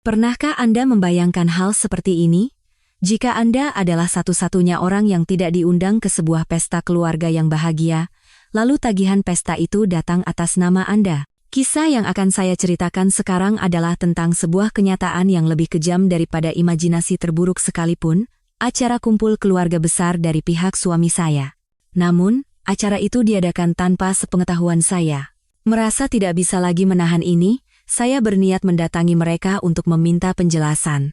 Pernahkah Anda membayangkan hal seperti ini? Jika Anda adalah satu-satunya orang yang tidak diundang ke sebuah pesta keluarga yang bahagia, lalu tagihan pesta itu datang atas nama Anda. Kisah yang akan saya ceritakan sekarang adalah tentang sebuah kenyataan yang lebih kejam daripada imajinasi terburuk sekalipun, acara kumpul keluarga besar dari pihak suami saya. Namun, acara itu diadakan tanpa sepengetahuan saya. Merasa tidak bisa lagi menahan ini, saya berniat mendatangi mereka untuk meminta penjelasan.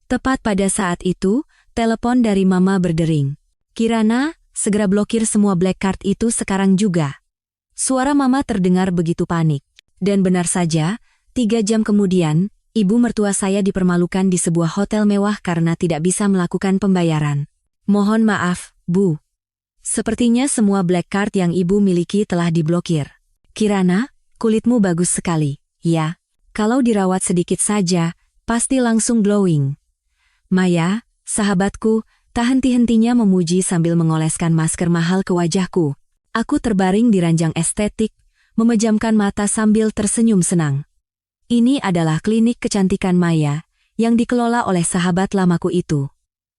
Tepat pada saat itu, telepon dari Mama berdering. "Kirana, segera blokir semua black card itu sekarang juga." Suara Mama terdengar begitu panik. Dan benar saja, 3 jam kemudian, ibu mertua saya dipermalukan di sebuah hotel mewah karena tidak bisa melakukan pembayaran. "Mohon maaf, Bu. Sepertinya semua black card yang ibu miliki telah diblokir." "Kirana, kulitmu bagus sekali." "Ya, kalau dirawat sedikit saja, pasti langsung glowing." Maya, sahabatku, tak henti-hentinya memuji sambil mengoleskan masker mahal ke wajahku. Aku terbaring di ranjang estetik, memejamkan mata sambil tersenyum senang. Ini adalah klinik kecantikan Maya, yang dikelola oleh sahabat lamaku itu.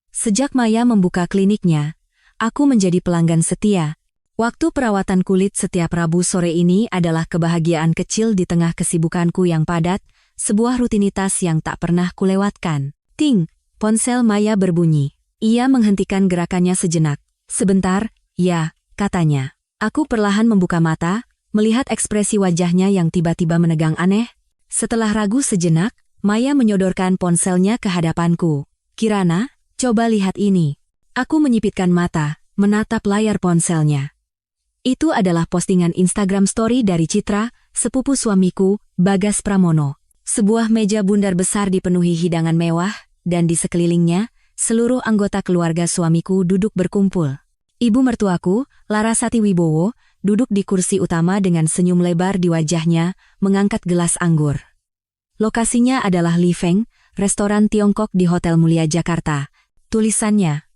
Sejak Maya membuka kliniknya, aku menjadi pelanggan setia. Waktu perawatan kulit setiap Rabu sore ini adalah kebahagiaan kecil di tengah kesibukanku yang padat, sebuah rutinitas yang tak pernah kulewatkan. Ting, ponsel Maya berbunyi. Ia menghentikan gerakannya sejenak. "Sebentar, ya," katanya. Aku perlahan membuka mata, melihat ekspresi wajahnya yang tiba-tiba menegang aneh. Setelah ragu sejenak, Maya menyodorkan ponselnya ke hadapanku. "Kirana, coba lihat ini." Aku menyipitkan mata, menatap layar ponselnya. Itu adalah postingan Instagram story dari Citra, sepupu suamiku, Bagas Pramono. Sebuah meja bundar besar dipenuhi hidangan mewah, dan di sekelilingnya, seluruh anggota keluarga suamiku duduk berkumpul. Ibu mertuaku, Larasati Wibowo, duduk di kursi utama dengan senyum lebar di wajahnya, mengangkat gelas anggur. Lokasinya adalah Li Feng, restoran Tiongkok di Hotel Mulia Jakarta. Tulisannya,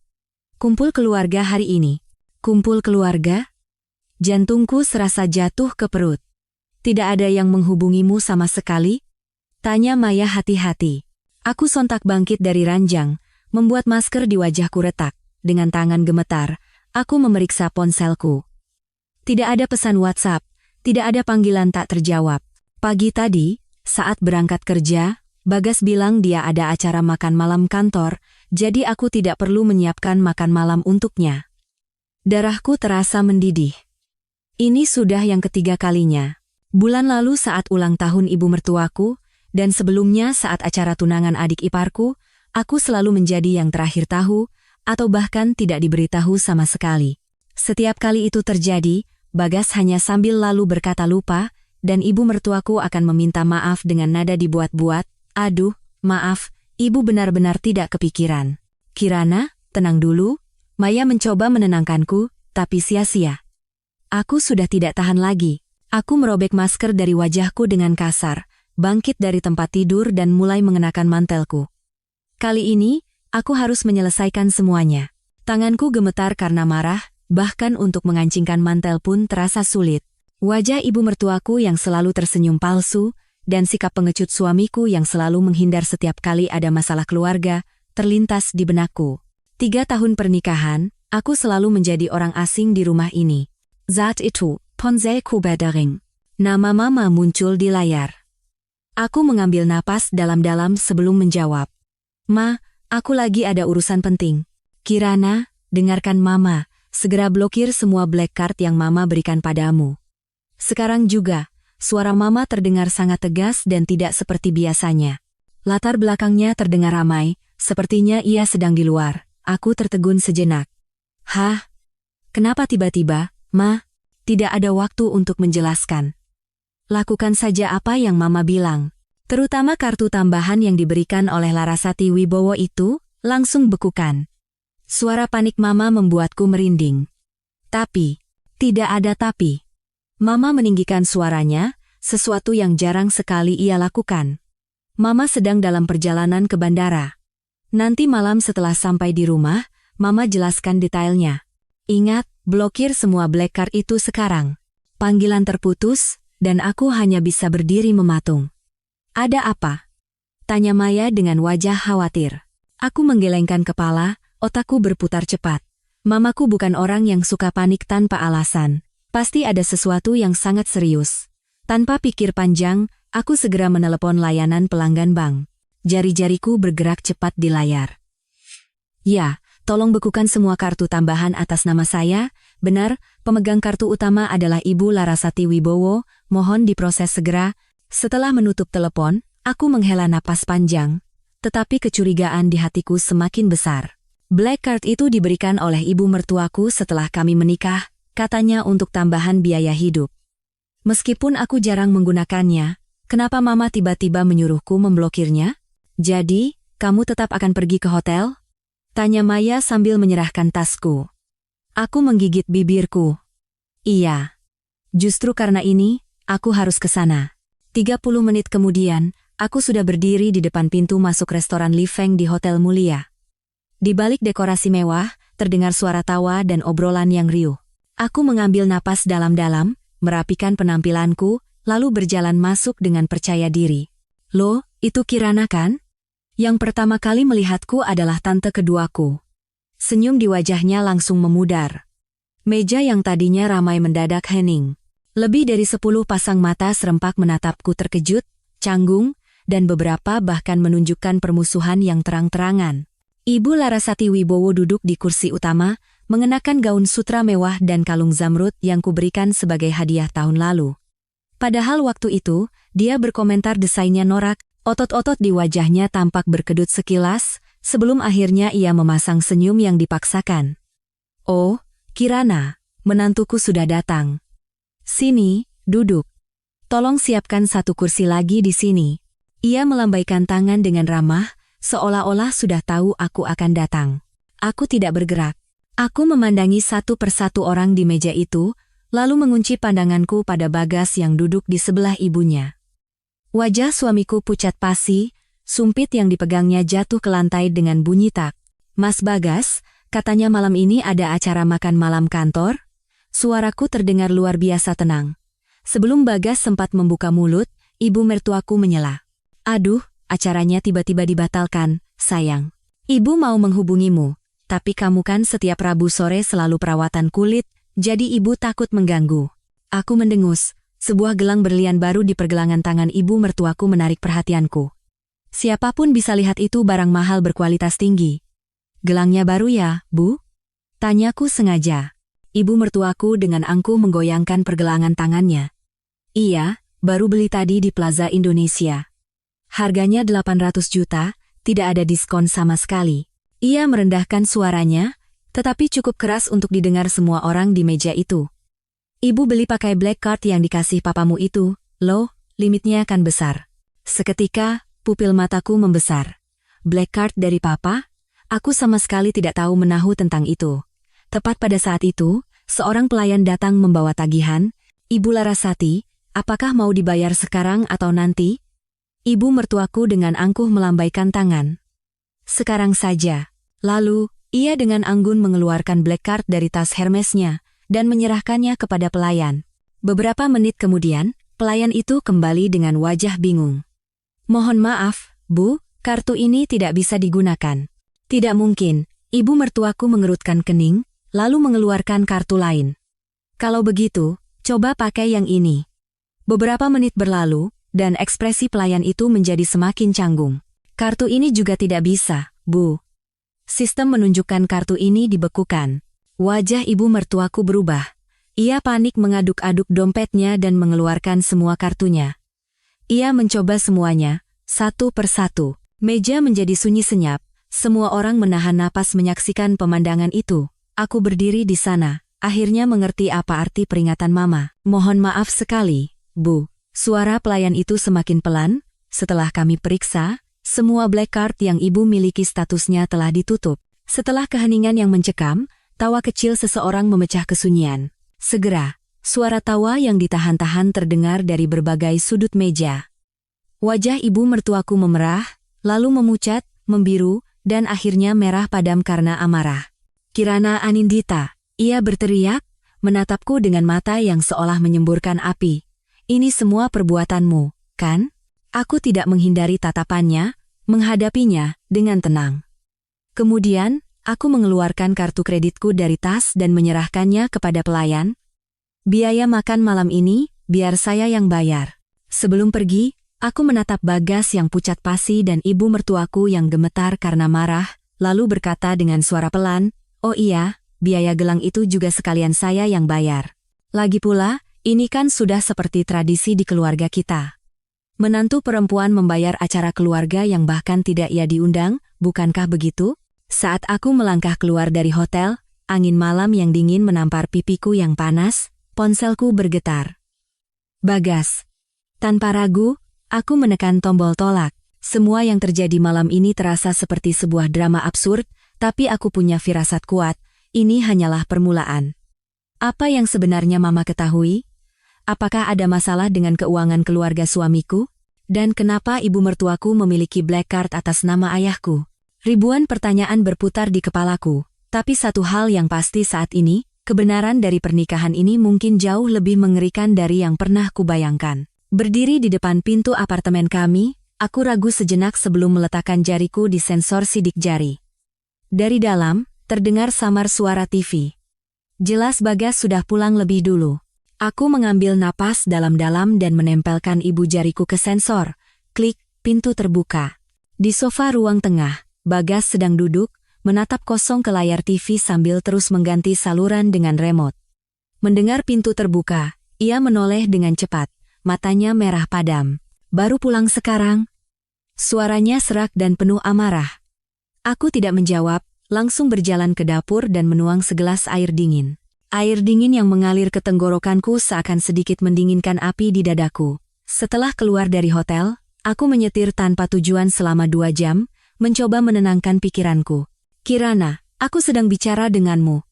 "Kumpul keluarga hari ini." Kumpul keluarga? Jantungku serasa jatuh ke perut. "Tidak ada yang menghubungimu sama sekali?" tanya Maya hati-hati. Aku sontak bangkit dari ranjang, membuat masker di wajahku retak. Dengan tangan gemetar, aku memeriksa ponselku. Tidak ada pesan WhatsApp, tidak ada panggilan tak terjawab. Pagi tadi, saat berangkat kerja, Bagas bilang dia ada acara makan malam kantor, jadi aku tidak perlu menyiapkan makan malam untuknya. Darahku terasa mendidih. Ini sudah yang ketiga kalinya. Bulan lalu saat ulang tahun ibu mertuaku, dan sebelumnya saat acara tunangan adik iparku, aku selalu menjadi yang terakhir tahu, atau bahkan tidak diberitahu sama sekali. Setiap kali itu terjadi, Bagas hanya sambil lalu berkata lupa, dan ibu mertuaku akan meminta maaf dengan nada dibuat-buat. "Aduh, maaf, ibu benar-benar tidak kepikiran." "Kirana, tenang dulu." Maya mencoba menenangkanku, tapi sia-sia. Aku sudah tidak tahan lagi. Aku merobek masker dari wajahku dengan kasar, bangkit dari tempat tidur dan mulai mengenakan mantelku. Kali ini, aku harus menyelesaikan semuanya. Tanganku gemetar karena marah, bahkan untuk mengancingkan mantel pun terasa sulit. Wajah ibu mertuaku yang selalu tersenyum palsu, dan sikap pengecut suamiku yang selalu menghindar setiap kali ada masalah keluarga, terlintas di benakku. 3 tahun pernikahan, aku selalu menjadi orang asing di rumah ini. Saat itu, ponselku berdering. Nama Mama muncul di layar. Aku mengambil napas dalam-dalam sebelum menjawab. "Ma, aku lagi ada urusan penting." "Kirana, dengarkan Mama. Segera blokir semua black card yang Mama berikan padamu." Sekarang juga, suara Mama terdengar sangat tegas dan tidak seperti biasanya. Latar belakangnya terdengar ramai, sepertinya ia sedang di luar. Aku tertegun sejenak. "Hah? Kenapa tiba-tiba, Ma?" "Tidak ada waktu untuk menjelaskan. Lakukan saja apa yang Mama bilang." Terutama kartu tambahan yang diberikan oleh Larasati Wibowo itu, langsung bekukan. Suara panik Mama membuatku merinding. Tapi, tidak ada tapi. Mama meninggikan suaranya, sesuatu yang jarang sekali ia lakukan. "Mama sedang dalam perjalanan ke bandara. Nanti malam setelah sampai di rumah, Mama jelaskan detailnya. Ingat, blokir semua black card itu sekarang." Panggilan terputus, dan aku hanya bisa berdiri mematung. "Ada apa?" Tanya Maya dengan wajah khawatir. Aku menggelengkan kepala, otakku berputar cepat. Mamaku bukan orang yang suka panik tanpa alasan. Pasti ada sesuatu yang sangat serius. Tanpa pikir panjang, aku segera menelepon layanan pelanggan bank. Jari-jariku bergerak cepat di layar. Ya, tolong bekukan semua kartu tambahan atas nama saya. Benar, pemegang kartu utama adalah Ibu Larasati Wibowo, mohon diproses segera. Setelah menutup telepon, aku menghela napas panjang. Tetapi kecurigaan di hatiku semakin besar. Black card itu diberikan oleh ibu mertuaku setelah kami menikah, katanya untuk tambahan biaya hidup. Meskipun aku jarang menggunakannya, kenapa Mama tiba-tiba menyuruhku memblokirnya? Jadi, kamu tetap akan pergi ke hotel? Tanya Maya sambil menyerahkan tasku. Aku menggigit bibirku. Iya. Justru karena ini, aku harus ke sana. 30 menit kemudian, aku sudah berdiri di depan pintu masuk restoran Li Feng di Hotel Mulia. Di balik dekorasi mewah, terdengar suara tawa dan obrolan yang riuh. Aku mengambil napas dalam-dalam, merapikan penampilanku, lalu berjalan masuk dengan percaya diri. Loh, itu Kirana kan? Yang pertama kali melihatku adalah tante keduaku. Senyum di wajahnya langsung memudar. Meja yang tadinya ramai mendadak hening. Lebih dari 10 pasang mata serempak menatapku terkejut, canggung, dan beberapa bahkan menunjukkan permusuhan yang terang-terangan. Ibu Larasati Wibowo duduk di kursi utama, mengenakan gaun sutra mewah dan kalung zamrud yang kuberikan sebagai hadiah tahun lalu. Padahal waktu itu, dia berkomentar desainnya norak, otot-otot di wajahnya tampak berkedut sekilas, sebelum akhirnya ia memasang senyum yang dipaksakan. Oh, Kirana, menantuku sudah datang. Sini, duduk. Tolong siapkan satu kursi lagi di sini. Ia melambaikan tangan dengan ramah, seolah-olah sudah tahu aku akan datang. Aku tidak bergerak. Aku memandangi satu persatu orang di meja itu, lalu mengunci pandanganku pada Bagas yang duduk di sebelah ibunya. Wajah suamiku pucat pasi, sumpit yang dipegangnya jatuh ke lantai dengan bunyi tak. Mas Bagas, katanya malam ini ada acara makan malam kantor? Suaraku terdengar luar biasa tenang. Sebelum Bagas sempat membuka mulut, ibu mertuaku menyela. Aduh, acaranya tiba-tiba dibatalkan, sayang. Ibu mau menghubungimu, tapi kamu kan setiap Rabu sore selalu perawatan kulit, jadi ibu takut mengganggu. Aku mendengus, sebuah gelang berlian baru di pergelangan tangan ibu mertuaku menarik perhatianku. Siapapun bisa lihat itu barang mahal berkualitas tinggi. Gelangnya baru ya, Bu? Tanyaku sengaja. Ibu mertuaku dengan angkuh menggoyangkan pergelangan tangannya. Iya, baru beli tadi di Plaza Indonesia. Harganya 800 juta, tidak ada diskon sama sekali. Ia merendahkan suaranya, tetapi cukup keras untuk didengar semua orang di meja itu. Ibu beli pakai black card yang dikasih papamu itu, loh, limitnya kan besar. Seketika, pupil mataku membesar. Black card dari papa? Aku sama sekali tidak tahu menahu tentang itu. Tepat pada saat itu, seorang pelayan datang membawa tagihan. Ibu Larasati, apakah mau dibayar sekarang atau nanti? Ibu mertuaku dengan angkuh melambaikan tangan. Sekarang saja. Lalu, ia dengan anggun mengeluarkan black card dari tas Hermesnya dan menyerahkannya kepada pelayan. Beberapa menit kemudian, pelayan itu kembali dengan wajah bingung. Mohon maaf, Bu, kartu ini tidak bisa digunakan. Tidak mungkin, ibu mertuaku mengerutkan kening, lalu mengeluarkan kartu lain. Kalau begitu, coba pakai yang ini. Beberapa menit berlalu, dan ekspresi pelayan itu menjadi semakin canggung. Kartu ini juga tidak bisa, Bu. Sistem menunjukkan kartu ini dibekukan. Wajah ibu mertuaku berubah. Ia panik mengaduk-aduk dompetnya dan mengeluarkan semua kartunya. Ia mencoba semuanya, satu persatu. Meja menjadi sunyi senyap. Semua orang menahan napas menyaksikan pemandangan itu. Aku berdiri di sana, akhirnya mengerti apa arti peringatan Mama. Mohon maaf sekali, Bu. Suara pelayan itu semakin pelan. Setelah kami periksa, semua black card yang ibu miliki statusnya telah ditutup. Setelah keheningan yang mencekam, tawa kecil seseorang memecah kesunyian. Segera, suara tawa yang ditahan-tahan terdengar dari berbagai sudut meja. Wajah ibu mertuaku memerah, lalu memucat, membiru, dan akhirnya merah padam karena amarah. Kirana Anindita, ia berteriak, menatapku dengan mata yang seolah menyemburkan api. Ini semua perbuatanmu, kan? Aku tidak menghindari tatapannya, menghadapinya dengan tenang. Kemudian, aku mengeluarkan kartu kreditku dari tas dan menyerahkannya kepada pelayan. Biaya makan malam ini, biar saya yang bayar. Sebelum pergi, aku menatap Bagas yang pucat pasi dan ibu mertuaku yang gemetar karena marah, lalu berkata dengan suara pelan, "Oh iya, biaya gelang itu juga sekalian saya yang bayar. Lagi pula, ini kan sudah seperti tradisi di keluarga kita. Menantu perempuan membayar acara keluarga yang bahkan tidak ia diundang, bukankah begitu?" Saat aku melangkah keluar dari hotel, angin malam yang dingin menampar pipiku yang panas, ponselku bergetar. Bagas. Tanpa ragu, aku menekan tombol tolak. Semua yang terjadi malam ini terasa seperti sebuah drama absurd, tapi aku punya firasat kuat, ini hanyalah permulaan. Apa yang sebenarnya Mama ketahui? Apakah ada masalah dengan keuangan keluarga suamiku? Dan kenapa ibu mertuaku memiliki black card atas nama ayahku? Ribuan pertanyaan berputar di kepalaku, tapi satu hal yang pasti saat ini, kebenaran dari pernikahan ini mungkin jauh lebih mengerikan dari yang pernah kubayangkan. Berdiri di depan pintu apartemen kami, aku ragu sejenak sebelum meletakkan jariku di sensor sidik jari. Dari dalam, terdengar samar suara TV. Jelas Bagas sudah pulang lebih dulu. Aku mengambil napas dalam-dalam dan menempelkan ibu jariku ke sensor. Klik, pintu terbuka. Di sofa ruang tengah, Bagas sedang duduk, menatap kosong ke layar TV sambil terus mengganti saluran dengan remote. Mendengar pintu terbuka, ia menoleh dengan cepat, matanya merah padam. "Baru pulang sekarang?" Suaranya serak dan penuh amarah. Aku tidak menjawab, langsung berjalan ke dapur dan menuang segelas air dingin. Air dingin yang mengalir ke tenggorokanku seakan sedikit mendinginkan api di dadaku. Setelah keluar dari hotel, aku menyetir tanpa tujuan selama 2 jam, mencoba menenangkan pikiranku. "Kirana, aku sedang bicara denganmu."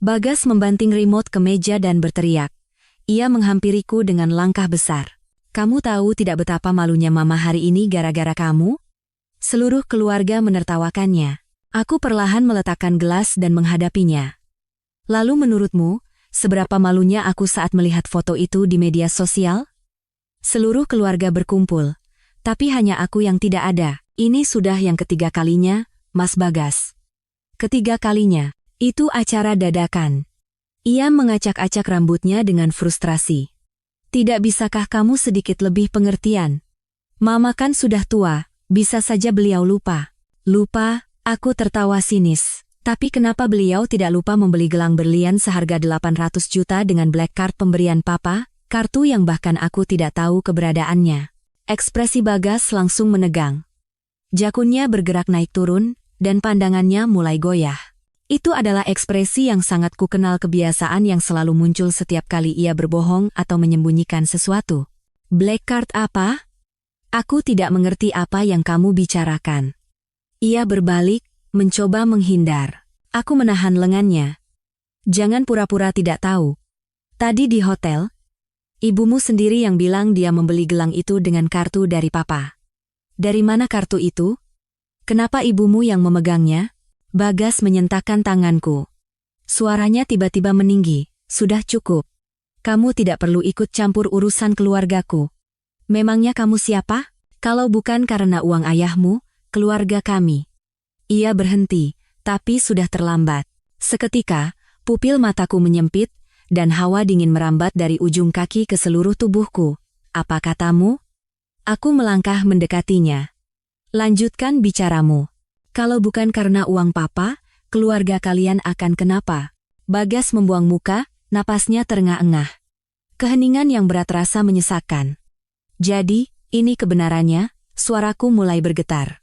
Bagas membanting remote ke meja dan berteriak. Ia menghampiriku dengan langkah besar. "Kamu tahu tidak betapa malunya Mama hari ini gara-gara kamu?" Seluruh keluarga menertawakannya. Aku perlahan meletakkan gelas dan menghadapinya. "Lalu menurutmu, seberapa malunya aku saat melihat foto itu di media sosial?" Seluruh keluarga berkumpul, tapi hanya aku yang tidak ada. Ini sudah yang ketiga kalinya, Mas Bagas. Ketiga kalinya, itu acara dadakan. Ia mengacak-acak rambutnya dengan frustrasi. "Tidak bisakah kamu sedikit lebih pengertian? Mama kan sudah tua, bisa saja beliau lupa." "Lupa?" Aku tertawa sinis. "Tapi kenapa beliau tidak lupa membeli gelang berlian seharga 800 juta dengan black card pemberian papa, kartu yang bahkan aku tidak tahu keberadaannya?" Ekspresi Bagas langsung menegang. Jakunnya bergerak naik turun, dan pandangannya mulai goyah. Itu adalah ekspresi yang sangat kukenal, kebiasaan yang selalu muncul setiap kali ia berbohong atau menyembunyikan sesuatu. "Black card apa? Aku tidak mengerti apa yang kamu bicarakan." Ia berbalik, mencoba menghindar. Aku menahan lengannya. "Jangan pura-pura tidak tahu. Tadi di hotel, ibumu sendiri yang bilang dia membeli gelang itu dengan kartu dari papa." "Dari mana kartu itu? Kenapa ibumu yang memegangnya?" Bagas menyentakkan tanganku. Suaranya tiba-tiba meninggi. "Sudah cukup. Kamu tidak perlu ikut campur urusan keluargaku. Memangnya kamu siapa? Kalau bukan karena uang ayahmu, keluarga kami." Ia berhenti, tapi sudah terlambat. Seketika, pupil mataku menyempit, dan hawa dingin merambat dari ujung kaki ke seluruh tubuhku. "Apa katamu?" Aku melangkah mendekatinya. "Lanjutkan bicaramu. Kalau bukan karena uang papa, keluarga kalian akan kenapa?" Bagas membuang muka, napasnya terengah-engah. Keheningan yang berat rasa menyesakkan. "Jadi, ini kebenarannya," suaraku mulai bergetar.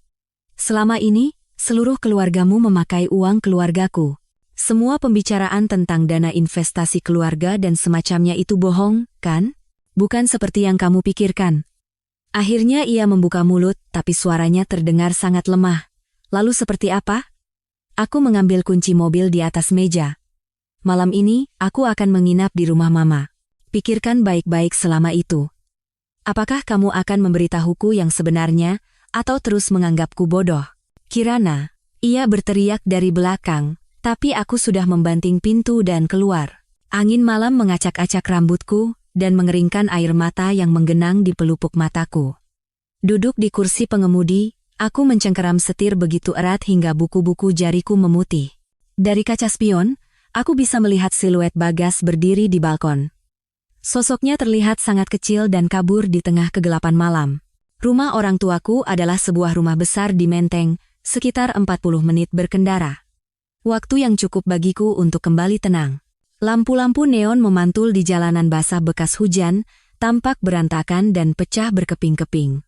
"Selama ini, seluruh keluargamu memakai uang keluargaku. Semua pembicaraan tentang dana investasi keluarga dan semacamnya itu bohong, kan? Bukan seperti yang kamu pikirkan." Akhirnya ia membuka mulut, tapi suaranya terdengar sangat lemah. "Lalu seperti apa?" Aku mengambil kunci mobil di atas meja. "Malam ini, aku akan menginap di rumah Mama. Pikirkan baik-baik selama itu. Apakah kamu akan memberitahuku yang sebenarnya, atau terus menganggapku bodoh?" "Kirana," ia berteriak dari belakang, tapi aku sudah membanting pintu dan keluar. Angin malam mengacak-acak rambutku, dan mengeringkan air mata yang menggenang di pelupuk mataku. Duduk di kursi pengemudi, aku mencengkeram setir begitu erat hingga buku-buku jariku memutih. Dari kaca spion, aku bisa melihat siluet Bagas berdiri di balkon. Sosoknya terlihat sangat kecil dan kabur di tengah kegelapan malam. Rumah orang tuaku adalah sebuah rumah besar di Menteng, sekitar 40 menit berkendara. Waktu yang cukup bagiku untuk kembali tenang. Lampu-lampu neon memantul di jalanan basah bekas hujan, tampak berantakan dan pecah berkeping-keping.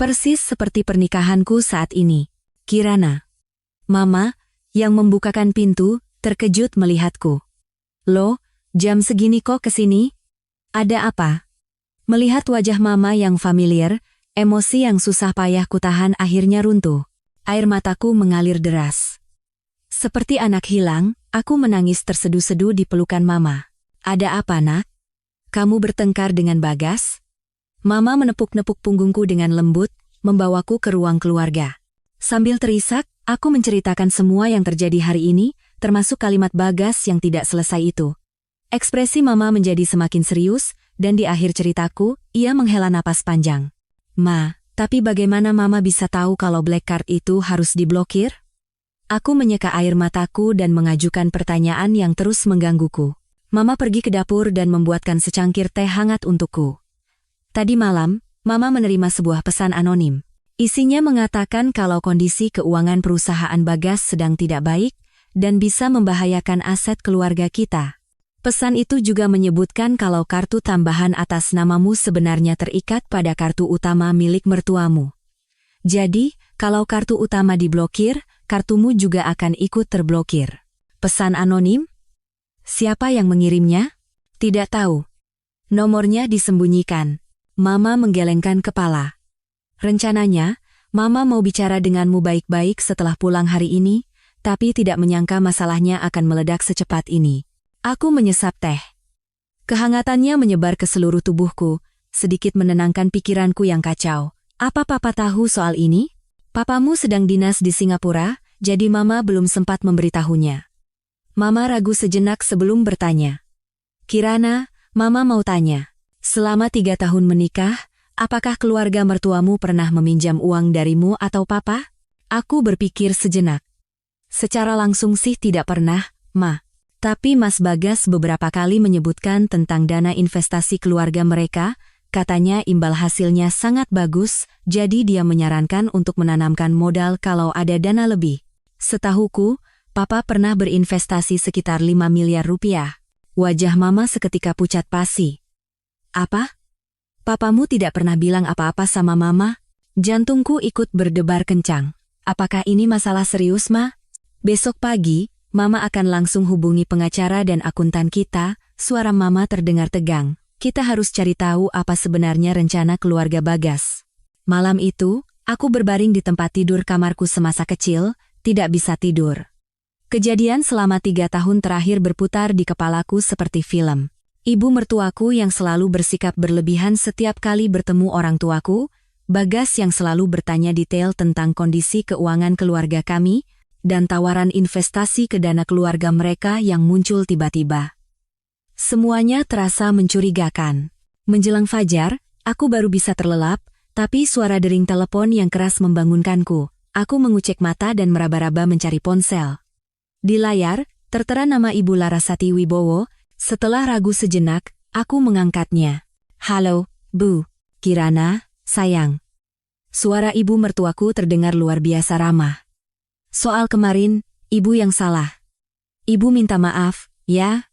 Persis seperti pernikahanku saat ini. Kirana, Mama, yang membukakan pintu, terkejut melihatku. Loh, jam segini kok kesini? Ada apa? Melihat wajah Mama yang familiar, emosi yang susah payah kutahan akhirnya runtuh. Air mataku mengalir deras. Seperti anak hilang, aku menangis terseduh-seduh di pelukan Mama. Ada apa, Nak? Kamu bertengkar dengan Bagas? Mama menepuk-nepuk punggungku dengan lembut, membawaku ke ruang keluarga. Sambil terisak, aku menceritakan semua yang terjadi hari ini, termasuk kalimat Bagas yang tidak selesai itu. Ekspresi Mama menjadi semakin serius, dan di akhir ceritaku, ia menghela napas panjang. Ma, tapi bagaimana Mama bisa tahu kalau black card itu harus diblokir? Aku menyeka air mataku dan mengajukan pertanyaan yang terus menggangguku. Mama pergi ke dapur dan membuatkan secangkir teh hangat untukku. Tadi malam, Mama menerima sebuah pesan anonim. Isinya mengatakan kalau kondisi keuangan perusahaan Bagas sedang tidak baik dan bisa membahayakan aset keluarga kita. Pesan itu juga menyebutkan kalau kartu tambahan atas namamu sebenarnya terikat pada kartu utama milik mertuamu. Jadi, kalau kartu utama diblokir, kartumu juga akan ikut terblokir. Pesan anonim? Siapa yang mengirimnya? Tidak tahu. Nomornya disembunyikan. Mama menggelengkan kepala. Rencananya, Mama mau bicara denganmu baik-baik setelah pulang hari ini, tapi tidak menyangka masalahnya akan meledak secepat ini. Aku menyesap teh. Kehangatannya menyebar ke seluruh tubuhku, sedikit menenangkan pikiranku yang kacau. Apa Papa tahu soal ini? Papamu sedang dinas di Singapura, jadi Mama belum sempat memberitahunya. Mama ragu sejenak sebelum bertanya. Kirana, Mama mau tanya. Selama 3 tahun menikah, apakah keluarga mertuamu pernah meminjam uang darimu atau Papa? Aku berpikir sejenak. Secara langsung sih tidak pernah, Ma. Tapi Mas Bagas beberapa kali menyebutkan tentang dana investasi keluarga mereka, katanya imbal hasilnya sangat bagus, jadi dia menyarankan untuk menanamkan modal kalau ada dana lebih. Setahuku, Papa pernah berinvestasi sekitar 5 miliar rupiah. Wajah Mama seketika pucat pasi. Apa? Papamu tidak pernah bilang apa-apa sama Mama? Jantungku ikut berdebar kencang. Apakah ini masalah serius, Ma? Besok pagi, Mama akan langsung hubungi pengacara dan akuntan kita. Suara Mama terdengar tegang. Kita harus cari tahu apa sebenarnya rencana keluarga Bagas. Malam itu, aku berbaring di tempat tidur kamarku semasa kecil, tidak bisa tidur. Kejadian selama 3 tahun terakhir berputar di kepalaku seperti film. Ibu mertuaku yang selalu bersikap berlebihan setiap kali bertemu orang tuaku, Bagas yang selalu bertanya detail tentang kondisi keuangan keluarga kami, dan tawaran investasi ke dana keluarga mereka yang muncul tiba-tiba. Semuanya terasa mencurigakan. Menjelang fajar, aku baru bisa terlelap, tapi suara dering telepon yang keras membangunkanku. Aku mengucek mata dan meraba-raba mencari ponsel. Di layar, tertera nama Ibu Larasati Wibowo. Setelah ragu sejenak, aku mengangkatnya. Halo, Bu. Kirana, sayang. Suara ibu mertuaku terdengar luar biasa ramah. Soal kemarin, Ibu yang salah. Ibu minta maaf, ya?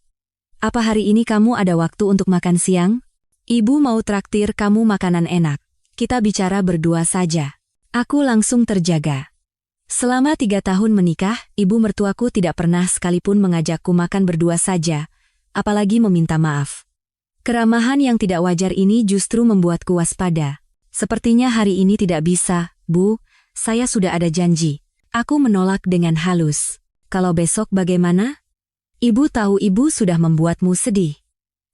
Apa hari ini kamu ada waktu untuk makan siang? Ibu mau traktir kamu makanan enak. Kita bicara berdua saja. Aku langsung terjaga. Selama 3 tahun menikah, ibu mertuaku tidak pernah sekalipun mengajakku makan berdua saja, apalagi meminta maaf. Keramahan yang tidak wajar ini justru membuatku waspada. Sepertinya hari ini tidak bisa, Bu, saya sudah ada janji. Aku menolak dengan halus. Kalau besok bagaimana? Ibu tahu ibu sudah membuatmu sedih.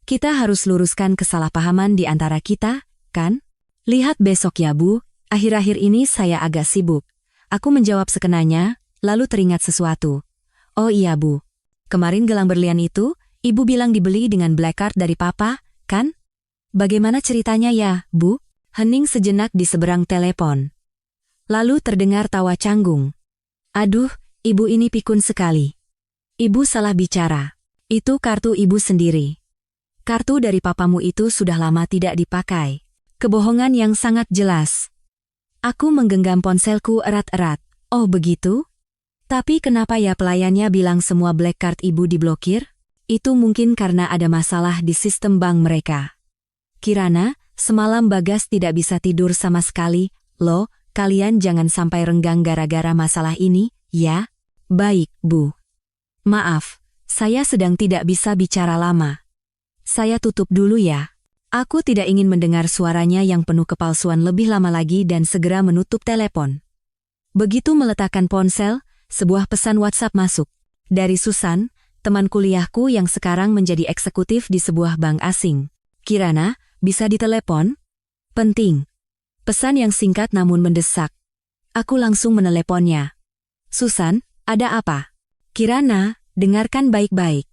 Kita harus luruskan kesalahpahaman di antara kita, kan? Lihat besok ya, Bu. Akhir-akhir ini saya agak sibuk. Aku menjawab sekenanya, lalu teringat sesuatu. Oh iya, Bu. Kemarin gelang berlian itu, Ibu bilang dibeli dengan black card dari Papa, kan? Bagaimana ceritanya ya, Bu? Hening sejenak di seberang telepon. Lalu terdengar tawa canggung. Aduh, ibu ini pikun sekali. Ibu salah bicara. Itu kartu ibu sendiri. Kartu dari papamu itu sudah lama tidak dipakai. Kebohongan yang sangat jelas. Aku menggenggam ponselku erat-erat. Oh begitu? Tapi kenapa ya pelayannya bilang semua black card ibu diblokir? Itu mungkin karena ada masalah di sistem bank mereka. Kirana, semalam Bagas tidak bisa tidur sama sekali. Loh, kalian jangan sampai renggang gara-gara masalah ini, ya? Baik, Bu. Maaf, saya sedang tidak bisa bicara lama. Saya tutup dulu ya. Aku tidak ingin mendengar suaranya yang penuh kepalsuan lebih lama lagi dan segera menutup telepon. Begitu meletakkan ponsel, sebuah pesan WhatsApp masuk. Dari Susan, teman kuliahku yang sekarang menjadi eksekutif di sebuah bank asing. Kirana, bisa ditelepon? Penting. Pesan yang singkat namun mendesak. Aku langsung meneleponnya. Susan, ada apa? Kirana, dengarkan baik-baik.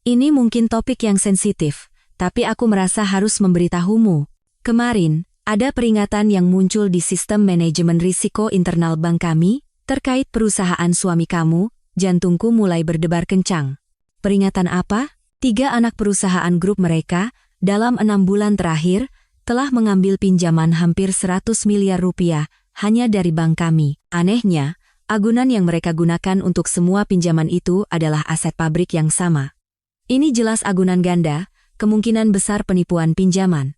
Ini mungkin topik yang sensitif, tapi aku merasa harus memberitahumu. Kemarin, ada peringatan yang muncul di sistem manajemen risiko internal bank kami, terkait perusahaan suami kamu. Jantungku mulai berdebar kencang. Peringatan apa? 3 anak perusahaan grup mereka, dalam 6 bulan terakhir, telah mengambil pinjaman hampir 100 miliar rupiah, hanya dari bank kami. Anehnya, agunan yang mereka gunakan untuk semua pinjaman itu adalah aset pabrik yang sama. Ini jelas agunan ganda, kemungkinan besar penipuan pinjaman.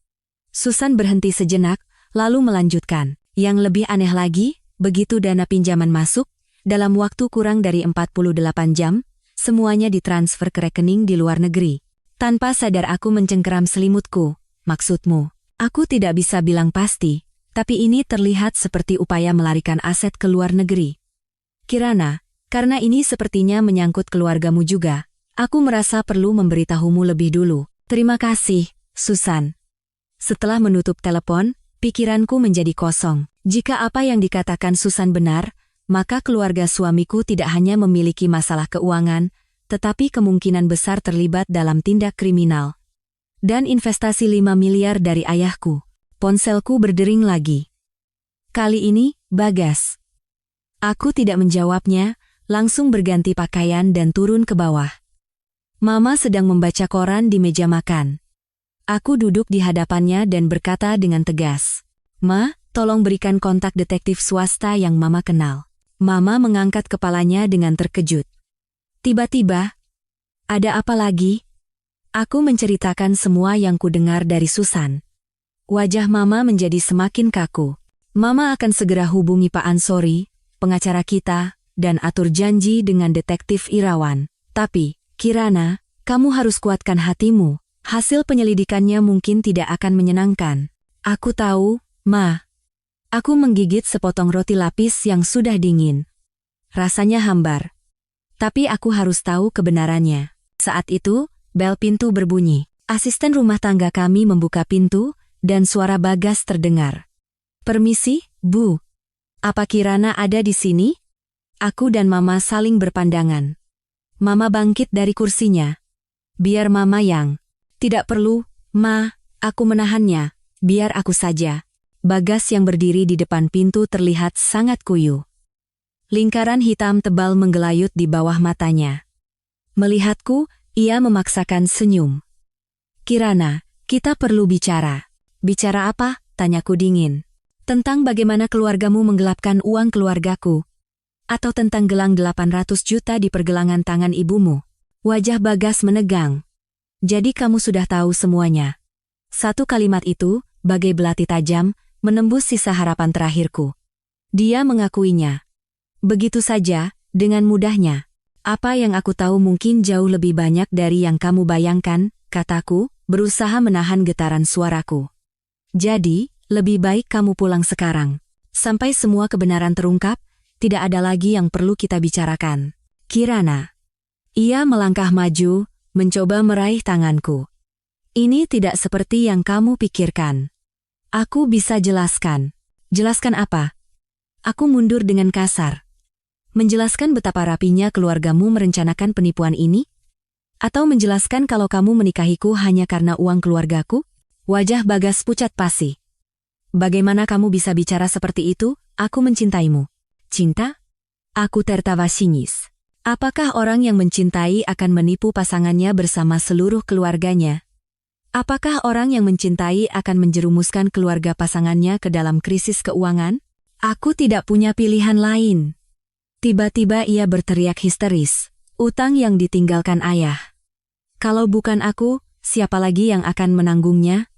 Susan berhenti sejenak, lalu melanjutkan. Yang lebih aneh lagi, begitu dana pinjaman masuk, dalam waktu kurang dari 48 jam, semuanya ditransfer ke rekening di luar negeri. Tanpa sadar aku mencengkeram selimutku. Maksudmu? Aku tidak bisa bilang pasti, tapi ini terlihat seperti upaya melarikan aset ke luar negeri. Kirana, karena ini sepertinya menyangkut keluargamu juga, aku merasa perlu memberitahumu lebih dulu. Terima kasih, Susan. Setelah menutup telepon, pikiranku menjadi kosong. Jika apa yang dikatakan Susan benar, maka keluarga suamiku tidak hanya memiliki masalah keuangan, tetapi kemungkinan besar terlibat dalam tindak kriminal. Dan investasi 5 miliar dari ayahku. Ponselku berdering lagi. Kali ini, Bagas. Aku tidak menjawabnya, langsung berganti pakaian dan turun ke bawah. Mama sedang membaca koran di meja makan. Aku duduk di hadapannya dan berkata dengan tegas, "Ma, tolong berikan kontak detektif swasta yang Mama kenal." Mama mengangkat kepalanya dengan terkejut. Tiba-tiba, ada apa lagi? Aku menceritakan semua yang kudengar dari Susan. Wajah Mama menjadi semakin kaku. Mama akan segera hubungi Pak Ansori, pengacara kita, dan atur janji dengan detektif Irawan. Tapi, Kirana, kamu harus kuatkan hatimu. Hasil penyelidikannya mungkin tidak akan menyenangkan. Aku tahu, Ma. Aku menggigit sepotong roti lapis yang sudah dingin. Rasanya hambar. Tapi aku harus tahu kebenarannya. Saat itu, bel pintu berbunyi. Asisten rumah tangga kami membuka pintu, dan suara Bagas terdengar. "Permisi, Bu. Apa Kirana ada di sini?" Aku dan Mama saling berpandangan. Mama bangkit dari kursinya. "Biar Mama yang." "Tidak perlu, Ma. Aku menahannya. Biar aku saja." Bagas yang berdiri di depan pintu terlihat sangat kuyuh. Lingkaran hitam tebal menggelayut di bawah matanya. Melihatku, ia memaksakan senyum. "Kirana, kita perlu bicara." "Bicara apa?" tanyaku dingin. "Tentang bagaimana keluargamu menggelapkan uang keluargaku. Atau tentang gelang 800 juta di pergelangan tangan ibumu?" Wajah Bagas menegang. "Jadi kamu sudah tahu semuanya." Satu kalimat itu, bagai belati tajam, menembus sisa harapan terakhirku. Dia mengakuinya. Begitu saja, dengan mudahnya. "Apa yang aku tahu mungkin jauh lebih banyak dari yang kamu bayangkan," kataku, berusaha menahan getaran suaraku. "Jadi, lebih baik kamu pulang sekarang. Sampai semua kebenaran terungkap, tidak ada lagi yang perlu kita bicarakan." "Kirana." Ia melangkah maju, mencoba meraih tanganku. "Ini tidak seperti yang kamu pikirkan. Aku bisa jelaskan." "Jelaskan apa?" Aku mundur dengan kasar. "Menjelaskan betapa rapinya keluargamu merencanakan penipuan ini? Atau menjelaskan kalau kamu menikahiku hanya karena uang keluargaku?" Wajah Bagas pucat pasi. Bagaimana kamu bisa bicara seperti itu? Aku mencintaimu. Cinta? Aku tertawa sinis. Apakah orang yang mencintai akan menipu pasangannya bersama seluruh keluarganya? Apakah orang yang mencintai akan menjerumuskan keluarga pasangannya ke dalam krisis keuangan? Aku tidak punya pilihan lain. Tiba-tiba ia berteriak histeris. Utang yang ditinggalkan ayah. Kalau bukan aku, siapa lagi yang akan menanggungnya?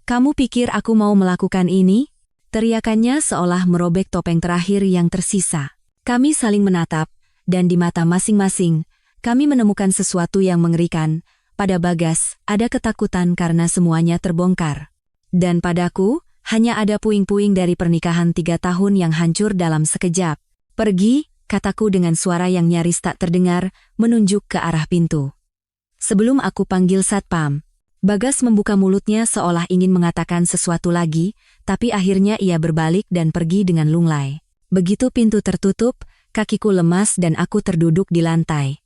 Kamu pikir aku mau melakukan ini? Teriakannya seolah merobek topeng terakhir yang tersisa. Kami saling menatap, dan di mata masing-masing, kami menemukan sesuatu yang mengerikan. Pada Bagas, ada ketakutan karena semuanya terbongkar. Dan padaku, hanya ada puing-puing dari pernikahan 3 tahun yang hancur dalam sekejap. Pergi, kataku dengan suara yang nyaris tak terdengar, menunjuk ke arah pintu. Sebelum aku panggil satpam, Bagas membuka mulutnya seolah ingin mengatakan sesuatu lagi, tapi akhirnya ia berbalik dan pergi dengan lunglai. Begitu pintu tertutup, kakiku lemas dan aku terduduk di lantai.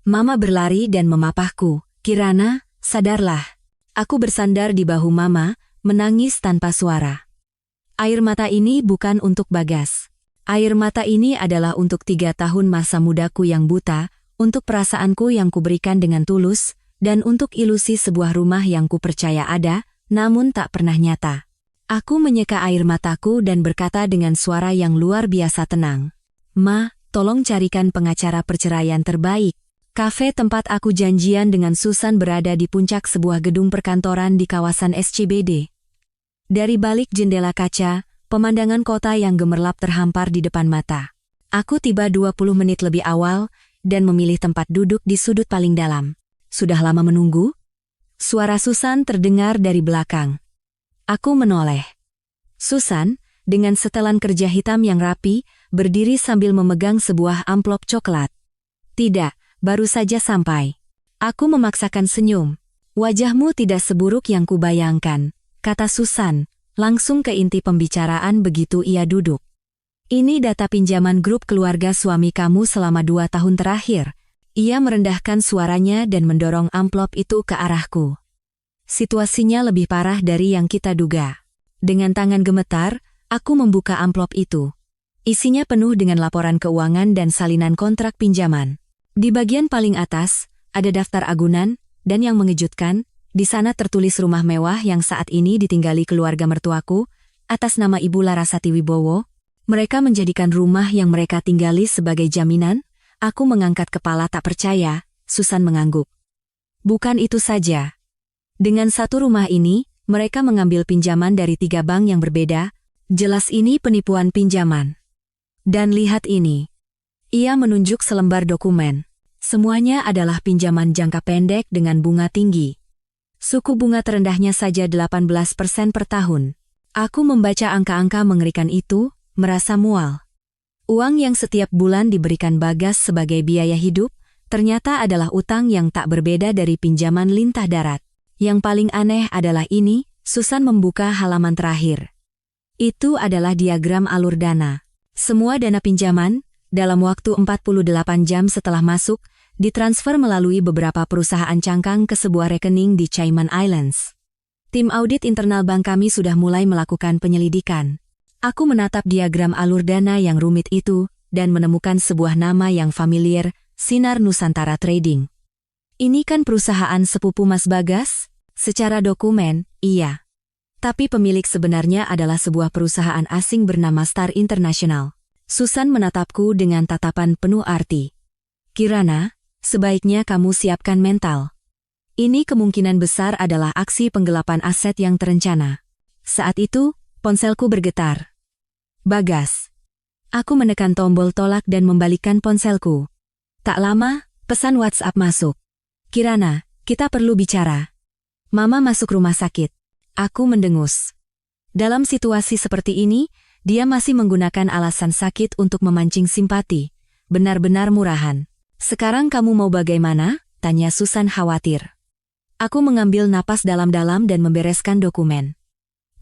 Mama berlari dan memapahku. Kirana, sadarlah. Aku bersandar di bahu Mama, menangis tanpa suara. Air mata ini bukan untuk Bagas. Air mata ini adalah untuk 3 tahun masa mudaku yang buta, untuk perasaanku yang kuberikan dengan tulus, dan untuk ilusi sebuah rumah yang kupercaya ada, namun tak pernah nyata. Aku menyeka air mataku dan berkata dengan suara yang luar biasa tenang. Ma, tolong carikan pengacara perceraian terbaik. Kafe tempat aku janjian dengan Susan berada di puncak sebuah gedung perkantoran di kawasan SCBD. Dari balik jendela kaca, pemandangan kota yang gemerlap terhampar di depan mata. Aku tiba 20 menit lebih awal, dan memilih tempat duduk di sudut paling dalam. Sudah lama menunggu? Suara Susan terdengar dari belakang. Aku menoleh. Susan, dengan setelan kerja hitam yang rapi, berdiri sambil memegang sebuah amplop coklat. Tidak, baru saja sampai. Aku memaksakan senyum. Wajahmu tidak seburuk yang kubayangkan, kata Susan, langsung ke inti pembicaraan begitu ia duduk. Ini data pinjaman grup keluarga suami kamu selama 2 tahun terakhir. Ia merendahkan suaranya dan mendorong amplop itu ke arahku. Situasinya lebih parah dari yang kita duga. Dengan tangan gemetar, aku membuka amplop itu. Isinya penuh dengan laporan keuangan dan salinan kontrak pinjaman. Di bagian paling atas, ada daftar agunan, dan yang mengejutkan, di sana tertulis rumah mewah yang saat ini ditinggali keluarga mertuaku, atas nama Ibu Larasati Wibowo. Mereka menjadikan rumah yang mereka tinggali sebagai jaminan. Aku mengangkat kepala tak percaya, Susan mengangguk. Bukan itu saja. Dengan satu rumah ini, mereka mengambil pinjaman dari 3 bank yang berbeda. Jelas ini penipuan pinjaman. Dan lihat ini. Ia menunjuk selembar dokumen. Semuanya adalah pinjaman jangka pendek dengan bunga tinggi. Suku bunga terendahnya saja 18% per tahun. Aku membaca angka-angka mengerikan itu, merasa mual. Uang yang setiap bulan diberikan Bagas sebagai biaya hidup, ternyata adalah utang yang tak berbeda dari pinjaman lintah darat. Yang paling aneh adalah ini, Susan membuka halaman terakhir. Itu adalah diagram alur dana. Semua dana pinjaman, dalam waktu 48 jam setelah masuk, ditransfer melalui beberapa perusahaan cangkang ke sebuah rekening di Cayman Islands. Tim audit internal bank kami sudah mulai melakukan penyelidikan. Aku menatap diagram alur dana yang rumit itu, dan menemukan sebuah nama yang familiar, Sinar Nusantara Trading. Ini kan perusahaan sepupu Mas Bagas? Secara dokumen, iya. Tapi pemilik sebenarnya adalah sebuah perusahaan asing bernama Star International. Susan menatapku dengan tatapan penuh arti. Kirana, sebaiknya kamu siapkan mental. Ini kemungkinan besar adalah aksi penggelapan aset yang terencana. Saat itu, ponselku bergetar. Bagas. Aku menekan tombol tolak dan membalikkan ponselku. Tak lama, pesan WhatsApp masuk. Kirana, kita perlu bicara. Mama masuk rumah sakit. Aku mendengus. Dalam situasi seperti ini, dia masih menggunakan alasan sakit untuk memancing simpati. Benar-benar murahan. Sekarang kamu mau bagaimana? Tanya Susan khawatir. Aku mengambil napas dalam-dalam dan membereskan dokumen.